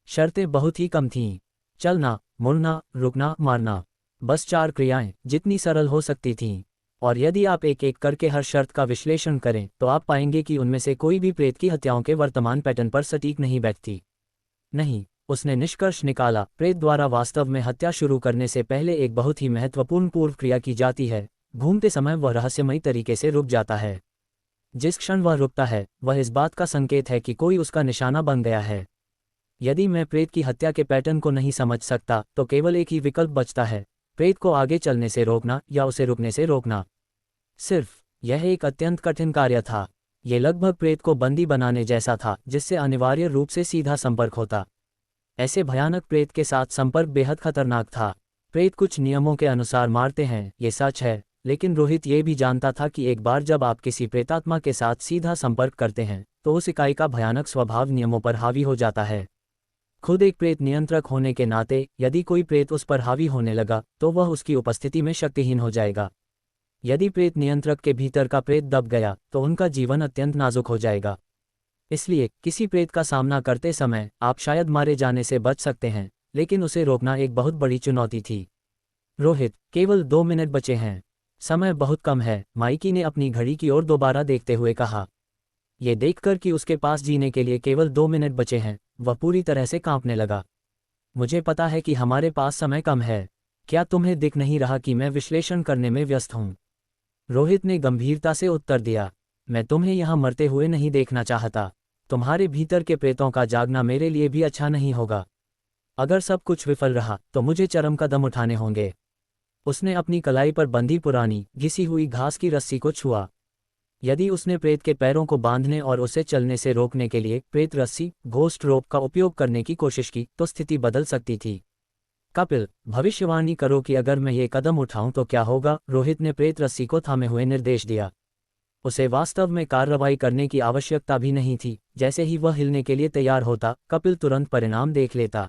शर्तें बहुत ही कम थीं। चलना, मुड़ना, रुकना, मारना। बस 4 क्रियाएं, जितनी सरल हो सकती थीं। और यदि आप एक एक करके हर शर्त का विश्लेषण करें तो आप पाएंगे कि उनमें से कोई भी प्रेत की हत्याओं के वर्तमान पैटर्न पर सटीक नहीं बैठती। नहीं, उसने निष्कर्ष निकाला, प्रेत द्वारा वास्तव में हत्या शुरू करने से पहले एक बहुत ही महत्वपूर्ण पूर्व क्रिया की जाती है। घूमते समय वह रहस्यमयी तरीके से रुक जाता है। जिस क्षण वह रुकता है, वह इस बात का संकेत है कि कोई उसका निशाना बन गया है। यदि मैं प्रेत की हत्या के पैटर्न को नहीं समझ सकता तो केवल एक ही विकल्प बचता है, प्रेत को आगे चलने से रोकना या उसे रुकने से रोकना। सिर्फ यह एक अत्यंत कठिन कार्य था। ये लगभग प्रेत को बंदी बनाने जैसा था, जिससे अनिवार्य रूप से सीधा संपर्क होता। ऐसे भयानक प्रेत के साथ संपर्क बेहद खतरनाक था। प्रेत कुछ नियमों के अनुसार मारते हैं, ये सच है, लेकिन रोहित ये भी जानता था कि एक बार जब आप किसी प्रेतात्मा के साथ सीधा संपर्क करते हैं तो उस इकाई का भयानक स्वभाव नियमों पर हावी हो जाता है। खुद एक प्रेत नियंत्रक होने के नाते, यदि कोई प्रेत उस पर हावी होने लगा तो वह उसकी उपस्थिति में शक्तिहीन हो जाएगा। यदि प्रेत नियंत्रक के भीतर का प्रेत दब गया तो उनका जीवन अत्यंत नाजुक हो जाएगा। इसलिए किसी प्रेत का सामना करते समय आप शायद मारे जाने से बच सकते हैं, लेकिन उसे रोकना एक बहुत बड़ी चुनौती थी। रोहित, केवल 2 मिनट बचे हैं। समय बहुत कम है, माइकी ने अपनी घड़ी की ओर दोबारा देखते हुए कहा। ये देखकर कि उसके पास जीने के लिए केवल 2 मिनट बचे हैं, वह पूरी तरह से कांपने लगा। मुझे पता है कि हमारे पास समय कम है। क्या तुम्हें दिख नहीं रहा कि मैं विश्लेषण करने में व्यस्त हूँ? रोहित ने गंभीरता से उत्तर दिया। मैं तुम्हें यहाँ मरते हुए नहीं देखना चाहता। तुम्हारे भीतर के प्रेतों का जागना मेरे लिए भी अच्छा नहीं होगा। अगर सब कुछ विफल रहा तो मुझे चरम कदम उठाने होंगे। उसने अपनी कलाई पर बंधी पुरानी, घिसी हुई घास की रस्सी को छुआ। यदि उसने प्रेत के पैरों को बांधने और उसे चलने से रोकने के लिए प्रेत रस्सी, घोस्ट रोप का उपयोग करने की कोशिश की तो स्थिति बदल सकती थी। कपिल, भविष्यवाणी करो कि अगर मैं ये कदम उठाऊं तो क्या होगा? रोहित ने प्रेत रस्सी को थामे हुए निर्देश दिया। उसे वास्तव में कार्रवाई करने की आवश्यकता भी नहीं थी। जैसे ही वह हिलने के लिए तैयार होता, कपिल तुरंत परिणाम देख लेता।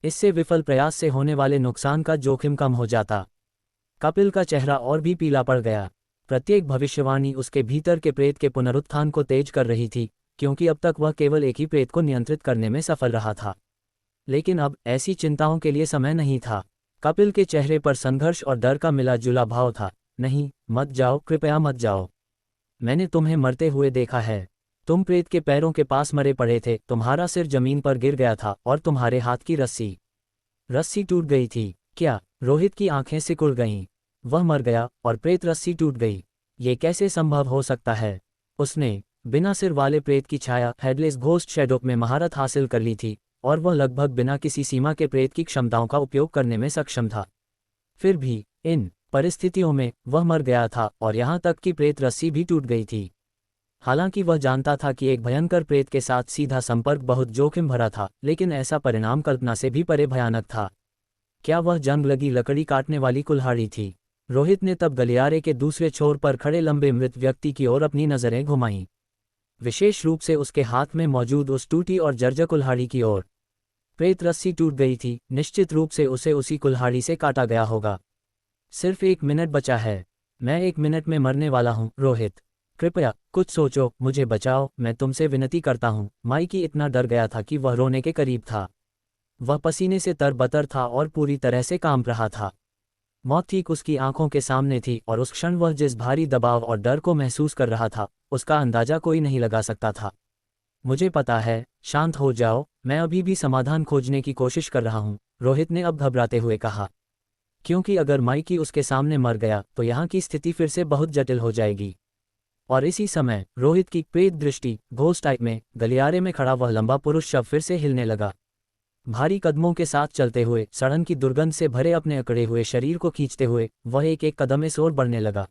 इससे विफल प्रयास से होने वाले नुकसान का जोखिम कम हो जाता। कपिल का चेहरा और भी पीला पड़ गया। प्रत्येक भविष्यवाणी उसके भीतर के प्रेत के पुनरुत्थान को तेज कर रही थी, क्योंकि अब तक वह केवल एक ही प्रेत को नियंत्रित करने में सफल रहा था। लेकिन अब ऐसी चिंताओं के लिए समय नहीं था। कपिल के चेहरे पर संघर्ष और डर का मिला जुला भाव था। नहीं, मत जाओ, कृपया मत जाओ। मैंने तुम्हें मरते हुए देखा है। तुम प्रेत के पैरों के पास मरे पड़े थे, तुम्हारा सिर जमीन पर गिर गया था और तुम्हारे हाथ की रस्सी टूट गई थी। क्या? रोहित की आंखें सिकुड़ गईं। वह मर गया और प्रेत रस्सी टूट गई। ये कैसे संभव हो सकता है? उसने बिना सिर वाले प्रेत की छाया, हेडलेस घोस्ट शैडो में महारत हासिल कर ली थी और वह लगभग बिना किसी सीमा के प्रेत की क्षमताओं का उपयोग करने में सक्षम था। फिर भी इन परिस्थितियों में वह मर गया था और यहाँ तक कि प्रेत रस्सी भी टूट गई थी। हालांकि वह जानता था कि एक भयंकर प्रेत के साथ सीधा संपर्क बहुत जोखिम भरा था, लेकिन ऐसा परिणाम कल्पना से भी परे भयानक था। क्या वह जंग लगी लकड़ी काटने वाली कुल्हाड़ी थी? रोहित ने तब गलियारे के दूसरे छोर पर खड़े लंबे मृत व्यक्ति की ओर अपनी नजरें घुमाईं, विशेष रूप से उसके हाथ में मौजूद उस टूटी और जर्जर कुल्हाड़ी की ओर। प्रेत रस्सी टूट गई थी, निश्चित रूप से उसे उसी कुल्हाड़ी से काटा गया होगा। सिर्फ 1 मिनट बचा है। मैं 1 मिनट में मरने वाला हूँ। रोहित, कृपया कुछ सोचो, मुझे बचाओ, मैं तुमसे विनती करता हूँ। माइकी इतना डर गया था कि वह रोने के करीब था। वह पसीने से तरबतर था और पूरी तरह से कांप रहा था। मौत ठीक उसकी आंखों के सामने थी और उस क्षण वह जिस भारी दबाव और डर को महसूस कर रहा था, उसका अंदाजा कोई नहीं लगा सकता था। मुझे पता है, शांत हो जाओ, मैं अभी भी समाधान खोजने की कोशिश कर रहा हूँ, रोहित ने अब घबराते हुए कहा। क्योंकि अगर माइकी उसके सामने मर गया तो यहाँ की स्थिति फिर से बहुत जटिल हो जाएगी। और इसी समय रोहित की प्रेत दृष्टि घोस्ट टाइप में गलियारे में खड़ा वह लंबा पुरुष शव फिर से हिलने लगा। भारी कदमों के साथ चलते हुए, सड़न की दुर्गंध से भरे अपने अकड़े हुए शरीर को खींचते हुए वह एक एक कदम इस ओर बढ़ने लगा।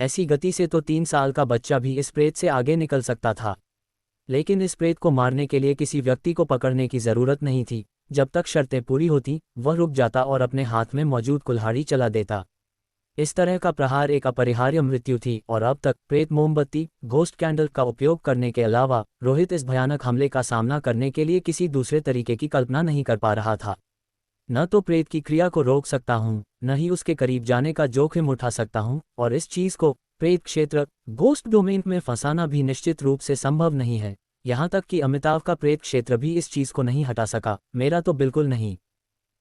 ऐसी गति से तो 3 साल का बच्चा भी इस प्रेत से आगे निकल सकता था। लेकिन इस प्रेत को मारने के लिए किसी व्यक्ति को पकड़ने की जरूरत नहीं थी। जब तक शर्तें पूरी होती वह रुक जाता और अपने हाथ में मौजूद कुल्हाड़ी चला देता। इस तरह का प्रहार एक अपरिहार्य मृत्यु थी और अब तक प्रेत मोमबत्ती घोस्ट कैंडल का उपयोग करने के अलावा रोहित इस भयानक हमले का सामना करने के लिए किसी दूसरे तरीके की कल्पना नहीं कर पा रहा था। न तो प्रेत की क्रिया को रोक सकता हूँ, न ही उसके करीब जाने का जोखिम उठा सकता हूँ, और इस चीज को प्रेत क्षेत्र घोस्ट डोमेन में फंसाना भी निश्चित रूप से संभव नहीं है। यहाँ तक कि अमिताभ का प्रेत क्षेत्र भी इस चीज को नहीं हटा सका, मेरा तो बिल्कुल नहीं।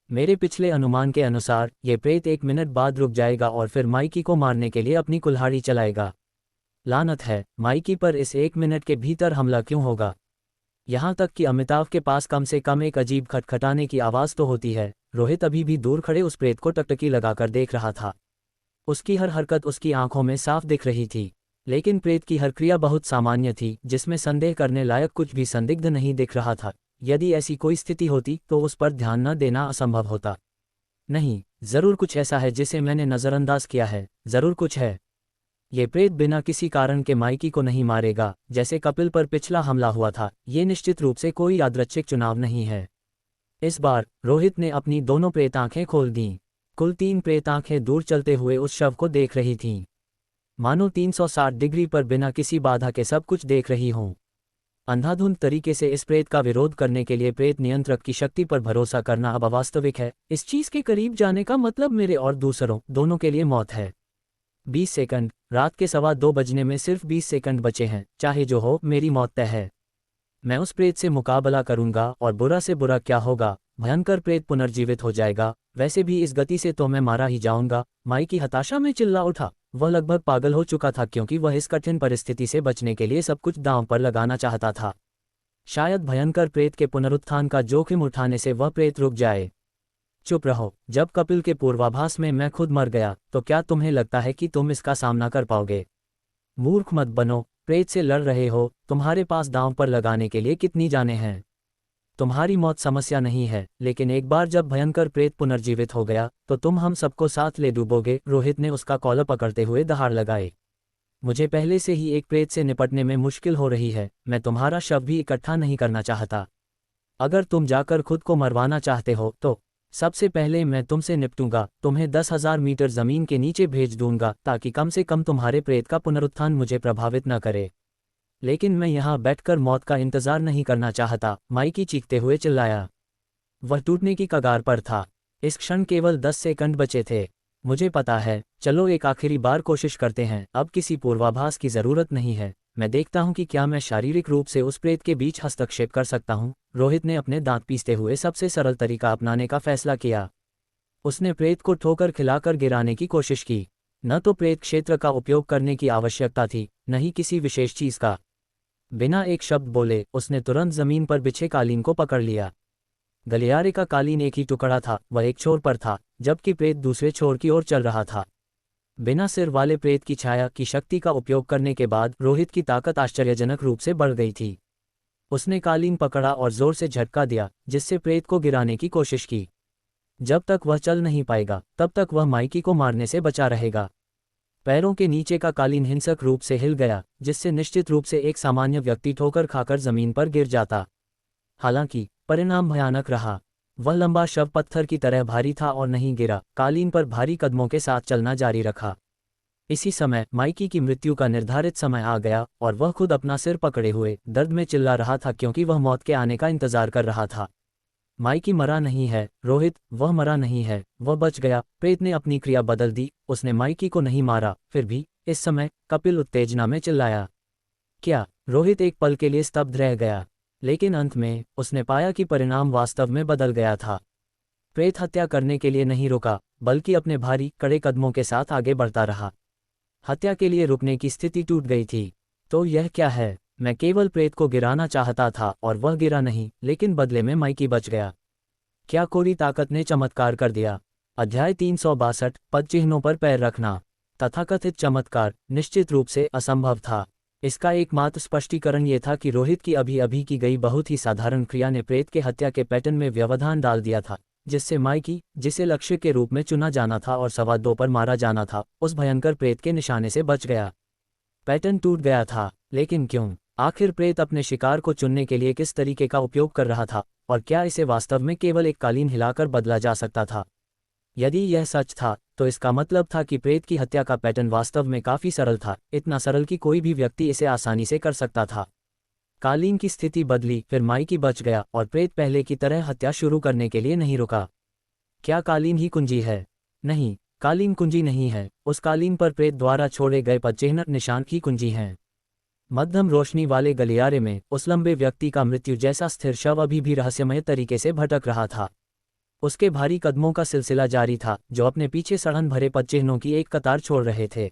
मेरे पिछले अनुमान के अनुसार ये प्रेत 1 मिनट बाद रुक जाएगा और फिर माइकी को मारने के लिए अपनी कुल्हाड़ी चलाएगा। लानत है, माइकी पर इस 1 मिनट के भीतर हमला क्यों होगा? यहाँ तक कि अमिताभ के पास कम से कम एक अजीब खटखटाने की आवाज़ तो होती है। रोहित अभी भी दूर खड़े उस प्रेत को टकटकी लगाकर देख रहा था। उसकी हर हरकत उसकी आंखों में साफ दिख रही थी, लेकिन प्रेत की हर क्रिया बहुत सामान्य थी, जिसमें संदेह करने लायक कुछ भी संदिग्ध नहीं दिख रहा था। यदि ऐसी कोई स्थिति होती तो उस पर ध्यान न देना असंभव होता। नहीं, जरूर कुछ ऐसा है जिसे मैंने नज़रअंदाज किया है, जरूर कुछ है। ये प्रेत बिना किसी कारण के माइकी को नहीं मारेगा, जैसे कपिल पर पिछला हमला हुआ था। ये निश्चित रूप से कोई यादृच्छिक चुनाव नहीं है। इस बार रोहित ने अपनी दोनों प्रेत आंखें खोल दीं। कुल 3 प्रेत आंखें दूर चलते हुए उस शव को देख रही थीं, मानो 360 डिग्री पर बिना किसी बाधा के सब कुछ देख रही हों। अंधाधुंध तरीके से इस प्रेत का विरोध करने के लिए प्रेत नियंत्रक की शक्ति पर भरोसा करना अब अवास्तविक है। इस चीज के करीब जाने का मतलब मेरे और दूसरों दोनों के लिए मौत है। 20 सेकंड, रात के 2:15 बजने में सिर्फ 20 सेकंड बचे हैं। चाहे जो हो, मेरी मौत तय है। मैं उस प्रेत से मुकाबला करूंगा और बुरा से बुरा क्या होगा, भयंकर प्रेत पुनर्जीवित हो जाएगा। वैसे भी इस गति से तो मैं मारा ही जाऊंगा। माइकी हताशा में चिल्ला उठा। वह लगभग पागल हो चुका था, क्योंकि वह इस कठिन परिस्थिति से बचने के लिए सब कुछ दांव पर लगाना चाहता था। शायद भयंकर प्रेत के पुनरुत्थान का जोखिम उठाने से वह प्रेत रुक जाए। चुप रहो। जब कपिल के पूर्वाभास में मैं खुद मर गया, तो क्या तुम्हें लगता है कि तुम इसका सामना कर पाओगे? मूर्ख मत बनो। प्रेत से लड़ रहे हो, तुम्हारे पास दांव पर लगाने के लिए कितनी जानें हैं। तुम्हारी मौत समस्या नहीं है, लेकिन एक बार जब भयंकर प्रेत पुनर्जीवित हो गया तो तुम हम सबको साथ ले डूबोगे। रोहित ने उसका कॉलर पकड़ते हुए दहाड़ लगाए। मुझे पहले से ही एक प्रेत से निपटने में मुश्किल हो रही है, मैं तुम्हारा शव भी इकट्ठा नहीं करना चाहता। अगर तुम जाकर खुद को मरवाना चाहते हो तो सबसे पहले मैं तुमसे निपटूंगा, तुम्हें 10,000 मीटर जमीन के नीचे भेज दूंगा, ताकि कम से कम तुम्हारे प्रेत का पुनरुत्थान मुझे प्रभावित न करे। लेकिन मैं यहाँ बैठकर मौत का इंतजार नहीं करना चाहता, माइकी चीखते हुए चिल्लाया। वह टूटने की कगार पर था। इस क्षण केवल 10 सेकंड बचे थे। मुझे पता है, चलो एक आखिरी बार कोशिश करते हैं। अब किसी पूर्वाभास की जरूरत नहीं है। मैं देखता हूं कि क्या मैं शारीरिक रूप से उस प्रेत के बीच हस्तक्षेप कर सकता हूं। रोहित ने अपने दांत पीसते हुए सबसे सरल तरीका अपनाने का फैसला किया। उसने प्रेत को ठोकर खिलाकर गिराने की कोशिश की। न तो प्रेत क्षेत्र का उपयोग करने की आवश्यकता थी, न ही किसी विशेष चीज का। बिना एक शब्द बोले उसने तुरंत जमीन पर बिछे कालीन को पकड़ लिया। गलियारे का कालीन एक ही टुकड़ा था, वह एक छोर पर था, जबकि प्रेत दूसरे छोर की ओर चल रहा था। बिना सिर वाले प्रेत की छाया की शक्ति का उपयोग करने के बाद रोहित की ताकत आश्चर्यजनक रूप से बढ़ गई थी। उसने कालीन पकड़ा और जोर से झटका दिया, जिससे प्रेत को गिराने की कोशिश की। जब तक वह चल नहीं पाएगा, तब तक वह माइकी को मारने से बचा रहेगा। पैरों के नीचे का कालीन हिंसक रूप से हिल गया, जिससे निश्चित रूप से एक सामान्य व्यक्ति ठोकर खाकर जमीन पर गिर जाता। हालांकि परिणाम भयानक रहा। वह लंबा शव पत्थर की तरह भारी था और नहीं गिरा, कालीन पर भारी कदमों के साथ चलना जारी रखा। इसी समय माइकी की मृत्यु का निर्धारित समय आ गया और वह खुद अपना सिर पकड़े हुए दर्द में चिल्ला रहा था, क्योंकि वह मौत के आने का इंतजार कर रहा था। माइकी मरा नहीं है रोहित, वह मरा नहीं है, वह बच गया। प्रेत ने अपनी क्रिया बदल दी। उसने माइकी को नहीं मारा। फिर भी इस समय कपिल उत्तेजना में चिल्लाया। क्या? रोहित एक पल के लिए स्तब्ध रह गया, लेकिन अंत में उसने पाया कि परिणाम वास्तव में बदल गया था। प्रेत हत्या करने के लिए नहीं रुका, बल्कि अपने भारी कड़े कदमों के साथ आगे बढ़ता रहा। हत्या के लिए रुकने की स्थिति टूट गई थी। तो यह क्या है? मैं केवल प्रेत को गिराना चाहता था और वह गिरा नहीं, लेकिन बदले में माइकी बच गया। क्या कोरी ताकत ने चमत्कार कर दिया? अध्याय 362 पद चिन्हों पर पैर रखना। तथाकथित चमत्कार निश्चित रूप से असंभव था। इसका एकमात्र स्पष्टीकरण ये था कि रोहित की अभी अभी की गई बहुत ही साधारण क्रिया ने प्रेत के हत्या के पैटर्न में व्यवधान डाल दिया था, जिससे माइकी, जिसे लक्ष्य के रूप में चुना जाना था और 2.25 पर मारा जाना था, उस भयंकर प्रेत के निशाने से बच गया। पैटर्न टूट गया था, लेकिन क्यों? आखिर प्रेत अपने शिकार को चुनने के लिए किस तरीके का उपयोग कर रहा था, और क्या इसे वास्तव में केवल एक कालीन हिलाकर बदला जा सकता था? यदि यह सच था, तो इसका मतलब था कि प्रेत की हत्या का पैटर्न वास्तव में काफी सरल था, इतना सरल कि कोई भी व्यक्ति इसे आसानी से कर सकता था। कालीन की स्थिति बदली, फिर माइकी बच गया और प्रेत पहले की तरह हत्या शुरू करने के लिए नहीं रुका। क्या कालीन ही कुंजी है? नहीं, कालीन कुंजी नहीं है। उस कालीन पर प्रेत द्वारा छोड़े गए पदचिह्न निशान ही कुंजी हैं। मध्यम रोशनी वाले गलियारे में उस लंबे व्यक्ति का मृत्यु जैसा स्थिर शव अभी भी रहस्यमय तरीके से भटक रहा था। उसके भारी कदमों का सिलसिला जारी था, जो अपने पीछे सड़न भरे पदचिह्नों की एक कतार छोड़ रहे थे।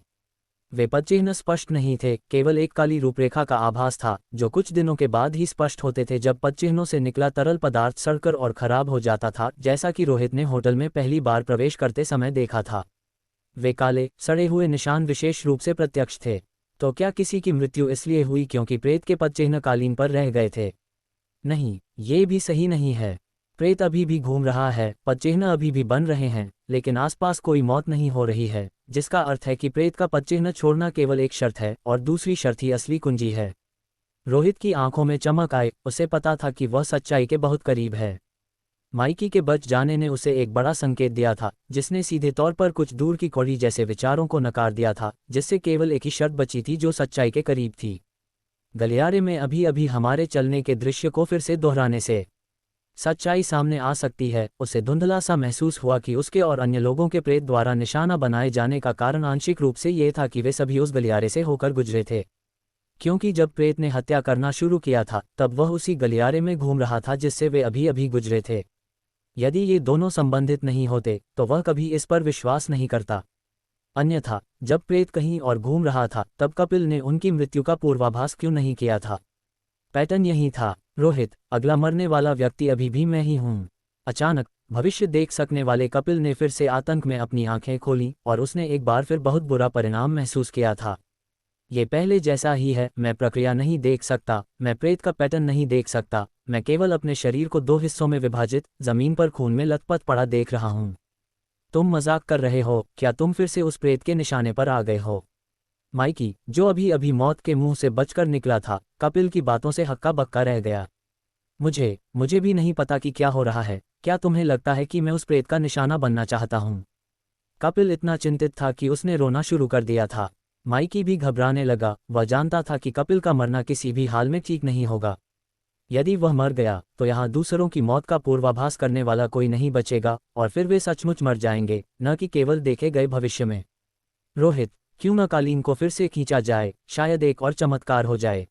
वे पदचिह्न स्पष्ट नहीं थे, केवल एक काली रूपरेखा का आभास था, जो कुछ दिनों के बाद ही स्पष्ट होते थे जब पदचिह्नों से निकला तरल पदार्थ सड़कर और खराब हो जाता था, जैसा कि रोहित ने होटल में पहली बार प्रवेश करते समय देखा था। वे काले, सड़े हुए निशान विशेष रूप से प्रत्यक्ष थे। तो क्या किसी की मृत्यु इसलिए हुई क्योंकि प्रेत के पदचिह्न कालीन पर रह गए थे? नहीं, ये भी सही नहीं है। प्रेत अभी भी घूम रहा है, पदचिह्न अभी भी बन रहे हैं, लेकिन आसपास कोई मौत नहीं हो रही है, जिसका अर्थ है कि प्रेत का पदचिह्न छोड़ना केवल एक शर्त है, और दूसरी शर्त ही असली कुंजी है। रोहित की आंखों में चमक आई, उसे पता था कि वह सच्चाई के बहुत करीब है। माइकी के बच जाने ने उसे एक बड़ा संकेत दिया था, जिसने सीधे तौर पर कुछ दूर की कौड़ी जैसे विचारों को नकार दिया था, जिससे केवल एक ही शर्त बची थी जो सच्चाई के करीब थी। गलियारे में अभी अभी हमारे चलने के दृश्य को फिर से दोहराने से सच्चाई सामने आ सकती है। उसे धुंधला सा महसूस हुआ कि उसके और अन्य लोगों के प्रेत द्वारा निशाना बनाए जाने का कारण आंशिक रूप से ये था कि वे सभी उस गलियारे से होकर गुजरे थे, क्योंकि जब प्रेत ने हत्या करना शुरू किया था तब वह उसी गलियारे में घूम रहा था जिससे वे अभी अभी गुजरे थे। यदि ये दोनों संबंधित नहीं होते तो वह कभी इस पर विश्वास नहीं करता। अन्यथा जब प्रेत कहीं और घूम रहा था तब कपिल ने उनकी मृत्यु का पूर्वाभास क्यों नहीं किया था? पैटर्न यही था। रोहित, अगला मरने वाला व्यक्ति अभी भी मैं ही हूँ। अचानक भविष्य देख सकने वाले कपिल ने फिर से आतंक में अपनी आंखें खोलीं और उसने एक बार फिर बहुत बुरा परिणाम महसूस किया था। ये पहले जैसा ही है। मैं प्रक्रिया नहीं देख सकता, मैं प्रेत का पैटर्न नहीं देख सकता, मैं केवल अपने शरीर को 2 हिस्सों में विभाजित, जमीन पर खून में लथपथ पड़ा देख रहा हूँ। तुम मजाक कर रहे हो क्या? तुम फिर से उस प्रेत के निशाने पर आ गए हो? माइकी, जो अभी अभी मौत के मुंह से बचकर निकला था, कपिल की बातों से हक्का बक्का रह गया। मुझे भी नहीं पता कि क्या हो रहा है। क्या तुम्हें लगता है कि मैं उस प्रेत का निशाना बनना चाहता हूँ? कपिल इतना चिंतित था कि उसने रोना शुरू कर दिया था। माइकी भी घबराने लगा। वह जानता था कि कपिल का मरना किसी भी हाल में ठीक नहीं होगा। यदि वह मर गया तो यहाँ दूसरों की मौत का पूर्वाभास करने वाला कोई नहीं बचेगा, और फिर वे सचमुच मर जाएंगे, न कि केवल देखे गए भविष्य में। रोहित, क्यों न कालीन को फिर से खींचा जाए, शायद एक और चमत्कार हो जाए।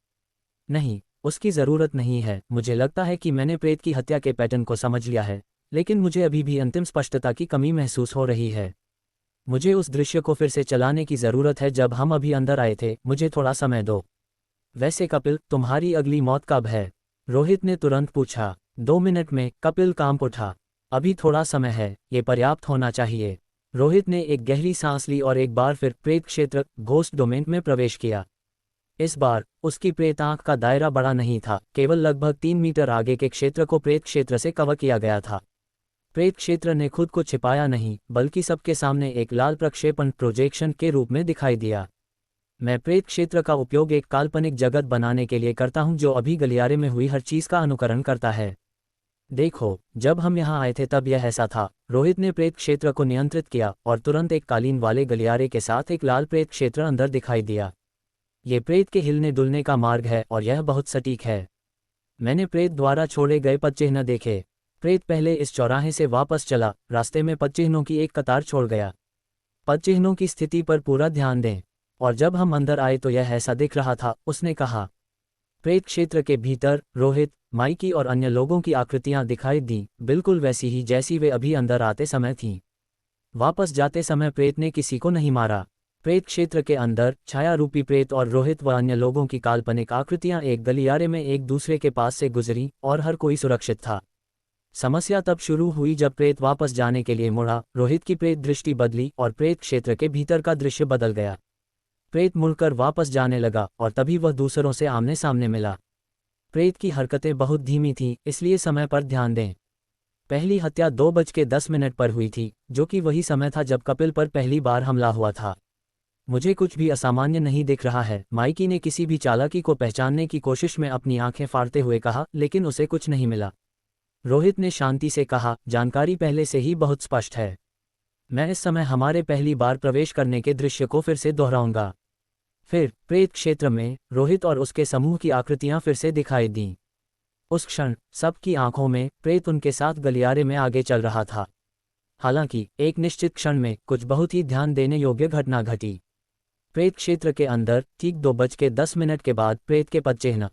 नहीं, उसकी ज़रूरत नहीं है। मुझे लगता है कि मैंने प्रेत की हत्या के पैटर्न को समझ लिया है, लेकिन मुझे अभी भी अंतिम स्पष्टता की कमी महसूस हो रही है। मुझे उस दृश्य को फिर से चलाने की ज़रूरत है जब हम अभी अंदर आए थे। मुझे थोड़ा समय दो। वैसे कपिल, तुम्हारी अगली मौत कब है? रोहित ने तुरंत पूछा। 2 मिनट में, कपिल कांप उठा। अभी थोड़ा समय है, ये पर्याप्त होना चाहिए। रोहित ने एक गहरी सांस ली और एक बार फिर प्रेत क्षेत्र, घोस्ट डोमेन में प्रवेश किया। इस बार उसकी प्रेत आंख का दायरा बड़ा नहीं था, केवल लगभग 3 मीटर आगे के क्षेत्र को प्रेत क्षेत्र से कवर किया गया था। प्रेत क्षेत्र ने खुद को छिपाया नहीं, बल्कि सबके सामने एक लाल प्रक्षेपण प्रोजेक्शन के रूप में दिखाई दिया। मैं प्रेत क्षेत्र का उपयोग एक काल्पनिक जगत बनाने के लिए करता हूं जो अभी गलियारे में हुई हर चीज का अनुकरण करता है। देखो, जब हम यहाँ आए थे तब यह ऐसा था। रोहित ने प्रेत क्षेत्र को नियंत्रित किया और तुरंत एक कालीन वाले गलियारे के साथ एक लाल प्रेत क्षेत्र अंदर दिखाई दिया। ये प्रेत के हिलने डुलने का मार्ग है और यह बहुत सटीक है। मैंने प्रेत द्वारा छोड़े गए पदचिह्न देखे। प्रेत पहले इस चौराहे से वापस चला, रास्ते में पदचिह्नों की एक कतार छोड़ गया। पदचिह्नों की स्थिति पर पूरा ध्यान दें। और जब हम अंदर आए तो यह ऐसा दिख रहा था, उसने कहा। प्रेत क्षेत्र के भीतर रोहित, माइकी और अन्य लोगों की आकृतियां दिखाई दी, बिल्कुल वैसी ही जैसी वे अभी अंदर आते समय थीं। वापस जाते समय प्रेत ने किसी को नहीं मारा। प्रेत क्षेत्र के अंदर छाया रूपी प्रेत और रोहित व अन्य लोगों की काल्पनिक आकृतियां एक गलियारे में एक दूसरे के पास से गुजरी और हर कोई सुरक्षित था। समस्या तब शुरू हुई जब प्रेत वापस जाने के लिए मुड़ा। रोहित की प्रेत दृष्टि बदली और प्रेत क्षेत्र के भीतर का दृश्य बदल गया। प्रेत मुड़कर वापस जाने लगा और तभी वह दूसरों से आमने सामने मिला। प्रेत की हरकतें बहुत धीमी थीं, इसलिए समय पर ध्यान दें। पहली हत्या 2:10 पर हुई थी, जो कि वही समय था जब कपिल पर पहली बार हमला हुआ था। मुझे कुछ भी असामान्य नहीं दिख रहा है, माइकी ने किसी भी चालाकी को पहचानने की कोशिश में अपनी आंखें फाड़ते हुए कहा, लेकिन उसे कुछ नहीं मिला। रोहित ने शांति से कहा, जानकारी पहले से ही बहुत स्पष्ट है। मैं इस समय हमारे पहली बार प्रवेश करने के दृश्य को फिर से दोहराऊंगा। फिर प्रेत क्षेत्र में रोहित और उसके समूह की आकृतियां फिर से दिखाई दीं। उस क्षण सबकी आंखों में प्रेत उनके साथ गलियारे में आगे चल रहा था। हालांकि एक निश्चित क्षण में कुछ बहुत ही ध्यान देने योग्य घटना घटी। प्रेत क्षेत्र के अंदर ठीक 2:10 के बाद प्रेत के पदचिह्न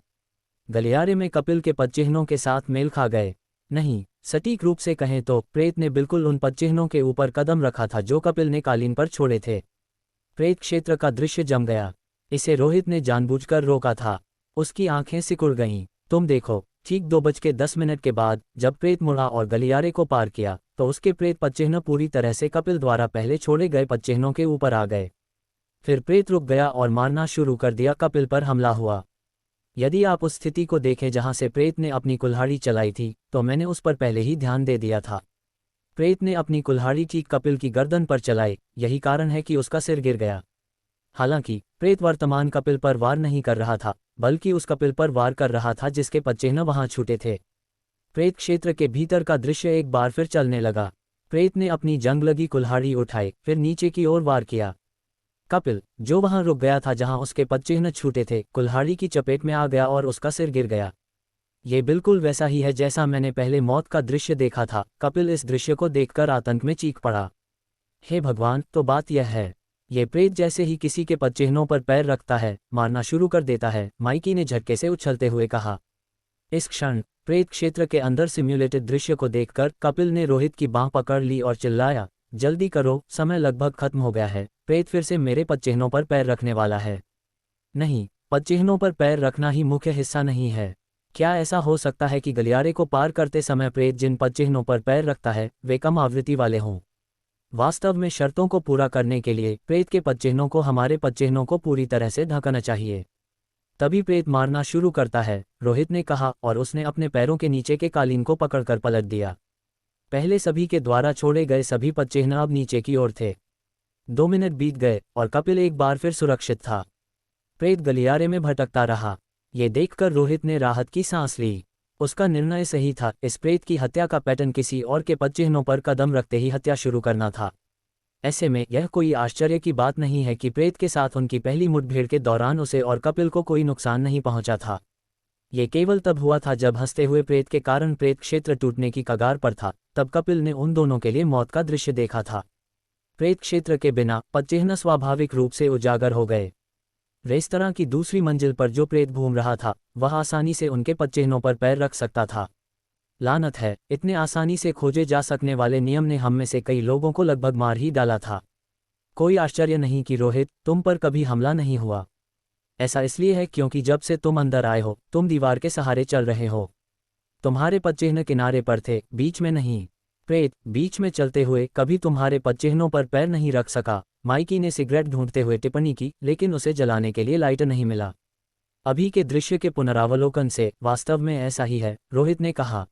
गलियारे में कपिल के पदचिह्नों के साथ मेल खा गए। नहीं, सटीक रूप से कहें तो प्रेत ने बिल्कुल उन पदचिह्नों के ऊपर कदम रखा था जो कपिल ने कालीन पर छोड़े थे। प्रेत क्षेत्र का दृश्य जम गया। इसे रोहित ने जानबूझकर रोका था। उसकी आंखें सिकुड़ गईं। तुम देखो, ठीक 2:10 के बाद जब प्रेत मुड़ा और गलियारे को पार किया तो उसके प्रेत पदचिह्न पूरी तरह से कपिल द्वारा पहले छोड़े गए पदचिह्नों के ऊपर आ गए। फिर प्रेत रुक गया और मारना शुरू कर दिया। कपिल पर हमला हुआ। यदि आप उस स्थिति को देखें जहां से प्रेत ने अपनी कुल्हाड़ी चलाई थी, तो मैंने उस पर पहले ही ध्यान दे दिया था। प्रेत ने अपनी कुल्हाड़ी ठीक कपिल की गर्दन पर चलाई, यही कारण है कि उसका सिर गिर गया। हालांकि प्रेत वर्तमान कपिल पर वार नहीं कर रहा था, बल्कि उस कपिल पर वार कर रहा था जिसके पदचिह्न वहां छूटे थे। प्रेत क्षेत्र के भीतर का दृश्य एक बार फिर चलने लगा। प्रेत ने अपनी जंग लगी कुल्हाड़ी उठाई, फिर नीचे की ओर वार किया। कपिल, जो वहां रुक गया था जहां उसके पदचिह्न छूटे थे, कुल्हाड़ी की चपेट में आ गया और उसका सिर गिर गया। ये बिल्कुल वैसा ही है जैसा मैंने पहले मौत का दृश्य देखा था। कपिल इस दृश्य को देखकर आतंक में चीख पड़ा। हे भगवान, तो बात यह है, ये प्रेत जैसे ही किसी के पदचिह्नों पर पैर रखता है, मारना शुरू कर देता है, माइकी ने झटके से उछलते हुए कहा। इस क्षण प्रेत क्षेत्र के अंदर सिम्युलेटेड दृश्य को देखकर कपिल ने रोहित की बांह पकड़ ली और चिल्लाया, जल्दी करो, समय लगभग खत्म हो गया है। प्रेत फिर से मेरे पदचिह्नों पर पैर रखने वाला है। नहीं, पदचिह्नों पर पैर रखना ही मुख्य हिस्सा नहीं है। क्या ऐसा हो सकता है कि गलियारे को पार करते समय प्रेत जिन पदचिह्नों पर पैर रखता है वे कम आवृत्ति वाले हों? वास्तव में शर्तों को पूरा करने के लिए प्रेत के पदचिह्नों को हमारे पदचिह्नों को पूरी तरह से ढकना चाहिए, तभी प्रेत मारना शुरू करता है, रोहित ने कहा और उसने अपने पैरों के नीचे के कालीन को पकड़कर पलट दिया। पहले सभी के द्वारा छोड़े गए सभी पदचिह्न अब नीचे की ओर थे। 2 मिनट बीत गए और कपिल एक बार फिर सुरक्षित था। प्रेत गलियारे में भटकता रहा। ये देखकर रोहित ने राहत की सांस ली। उसका निर्णय सही था। इस प्रेत की हत्या का पैटर्न किसी और के पदचिह्नों पर कदम रखते ही हत्या शुरू करना था। ऐसे में यह कोई आश्चर्य की बात नहीं है कि प्रेत के साथ उनकी पहली मुठभेड़ के दौरान उसे और कपिल को कोई नुकसान नहीं पहुंचा था। ये केवल तब हुआ था जब हंसते हुए प्रेत के कारण प्रेत क्षेत्र टूटने की कगार पर था। तब कपिल ने उन दोनों के लिए मौत का दृश्य देखा था। प्रेत क्षेत्र के बिना पदचिह्न स्वाभाविक रूप से उजागर हो गए। रेस्तरां की दूसरी मंजिल पर जो प्रेत घूम रहा था वह आसानी से उनके पदचिह्नों पर पैर रख सकता था। लानत है, इतने आसानी से खोजे जा सकने वाले नियम ने हम में से कई लोगों को लगभग मार ही डाला था। कोई आश्चर्य नहीं कि रोहित, तुम पर कभी हमला नहीं हुआ। ऐसा इसलिए है क्योंकि जब से तुम अंदर आए हो तुम दीवार के सहारे चल रहे हो। तुम्हारे पदचिह्न किनारे पर थे, बीच में नहीं। प्रेत बीच में चलते हुए कभी तुम्हारे पदचिह्नों पर पैर नहीं रख सका। माइकी ने सिगरेट ढूंढते हुए टिप्पणी की, लेकिन उसे जलाने के लिए लाइटर नहीं मिला। अभी के दृश्य के पुनरावलोकन से वास्तव में ऐसा ही है, रोहित ने कहा।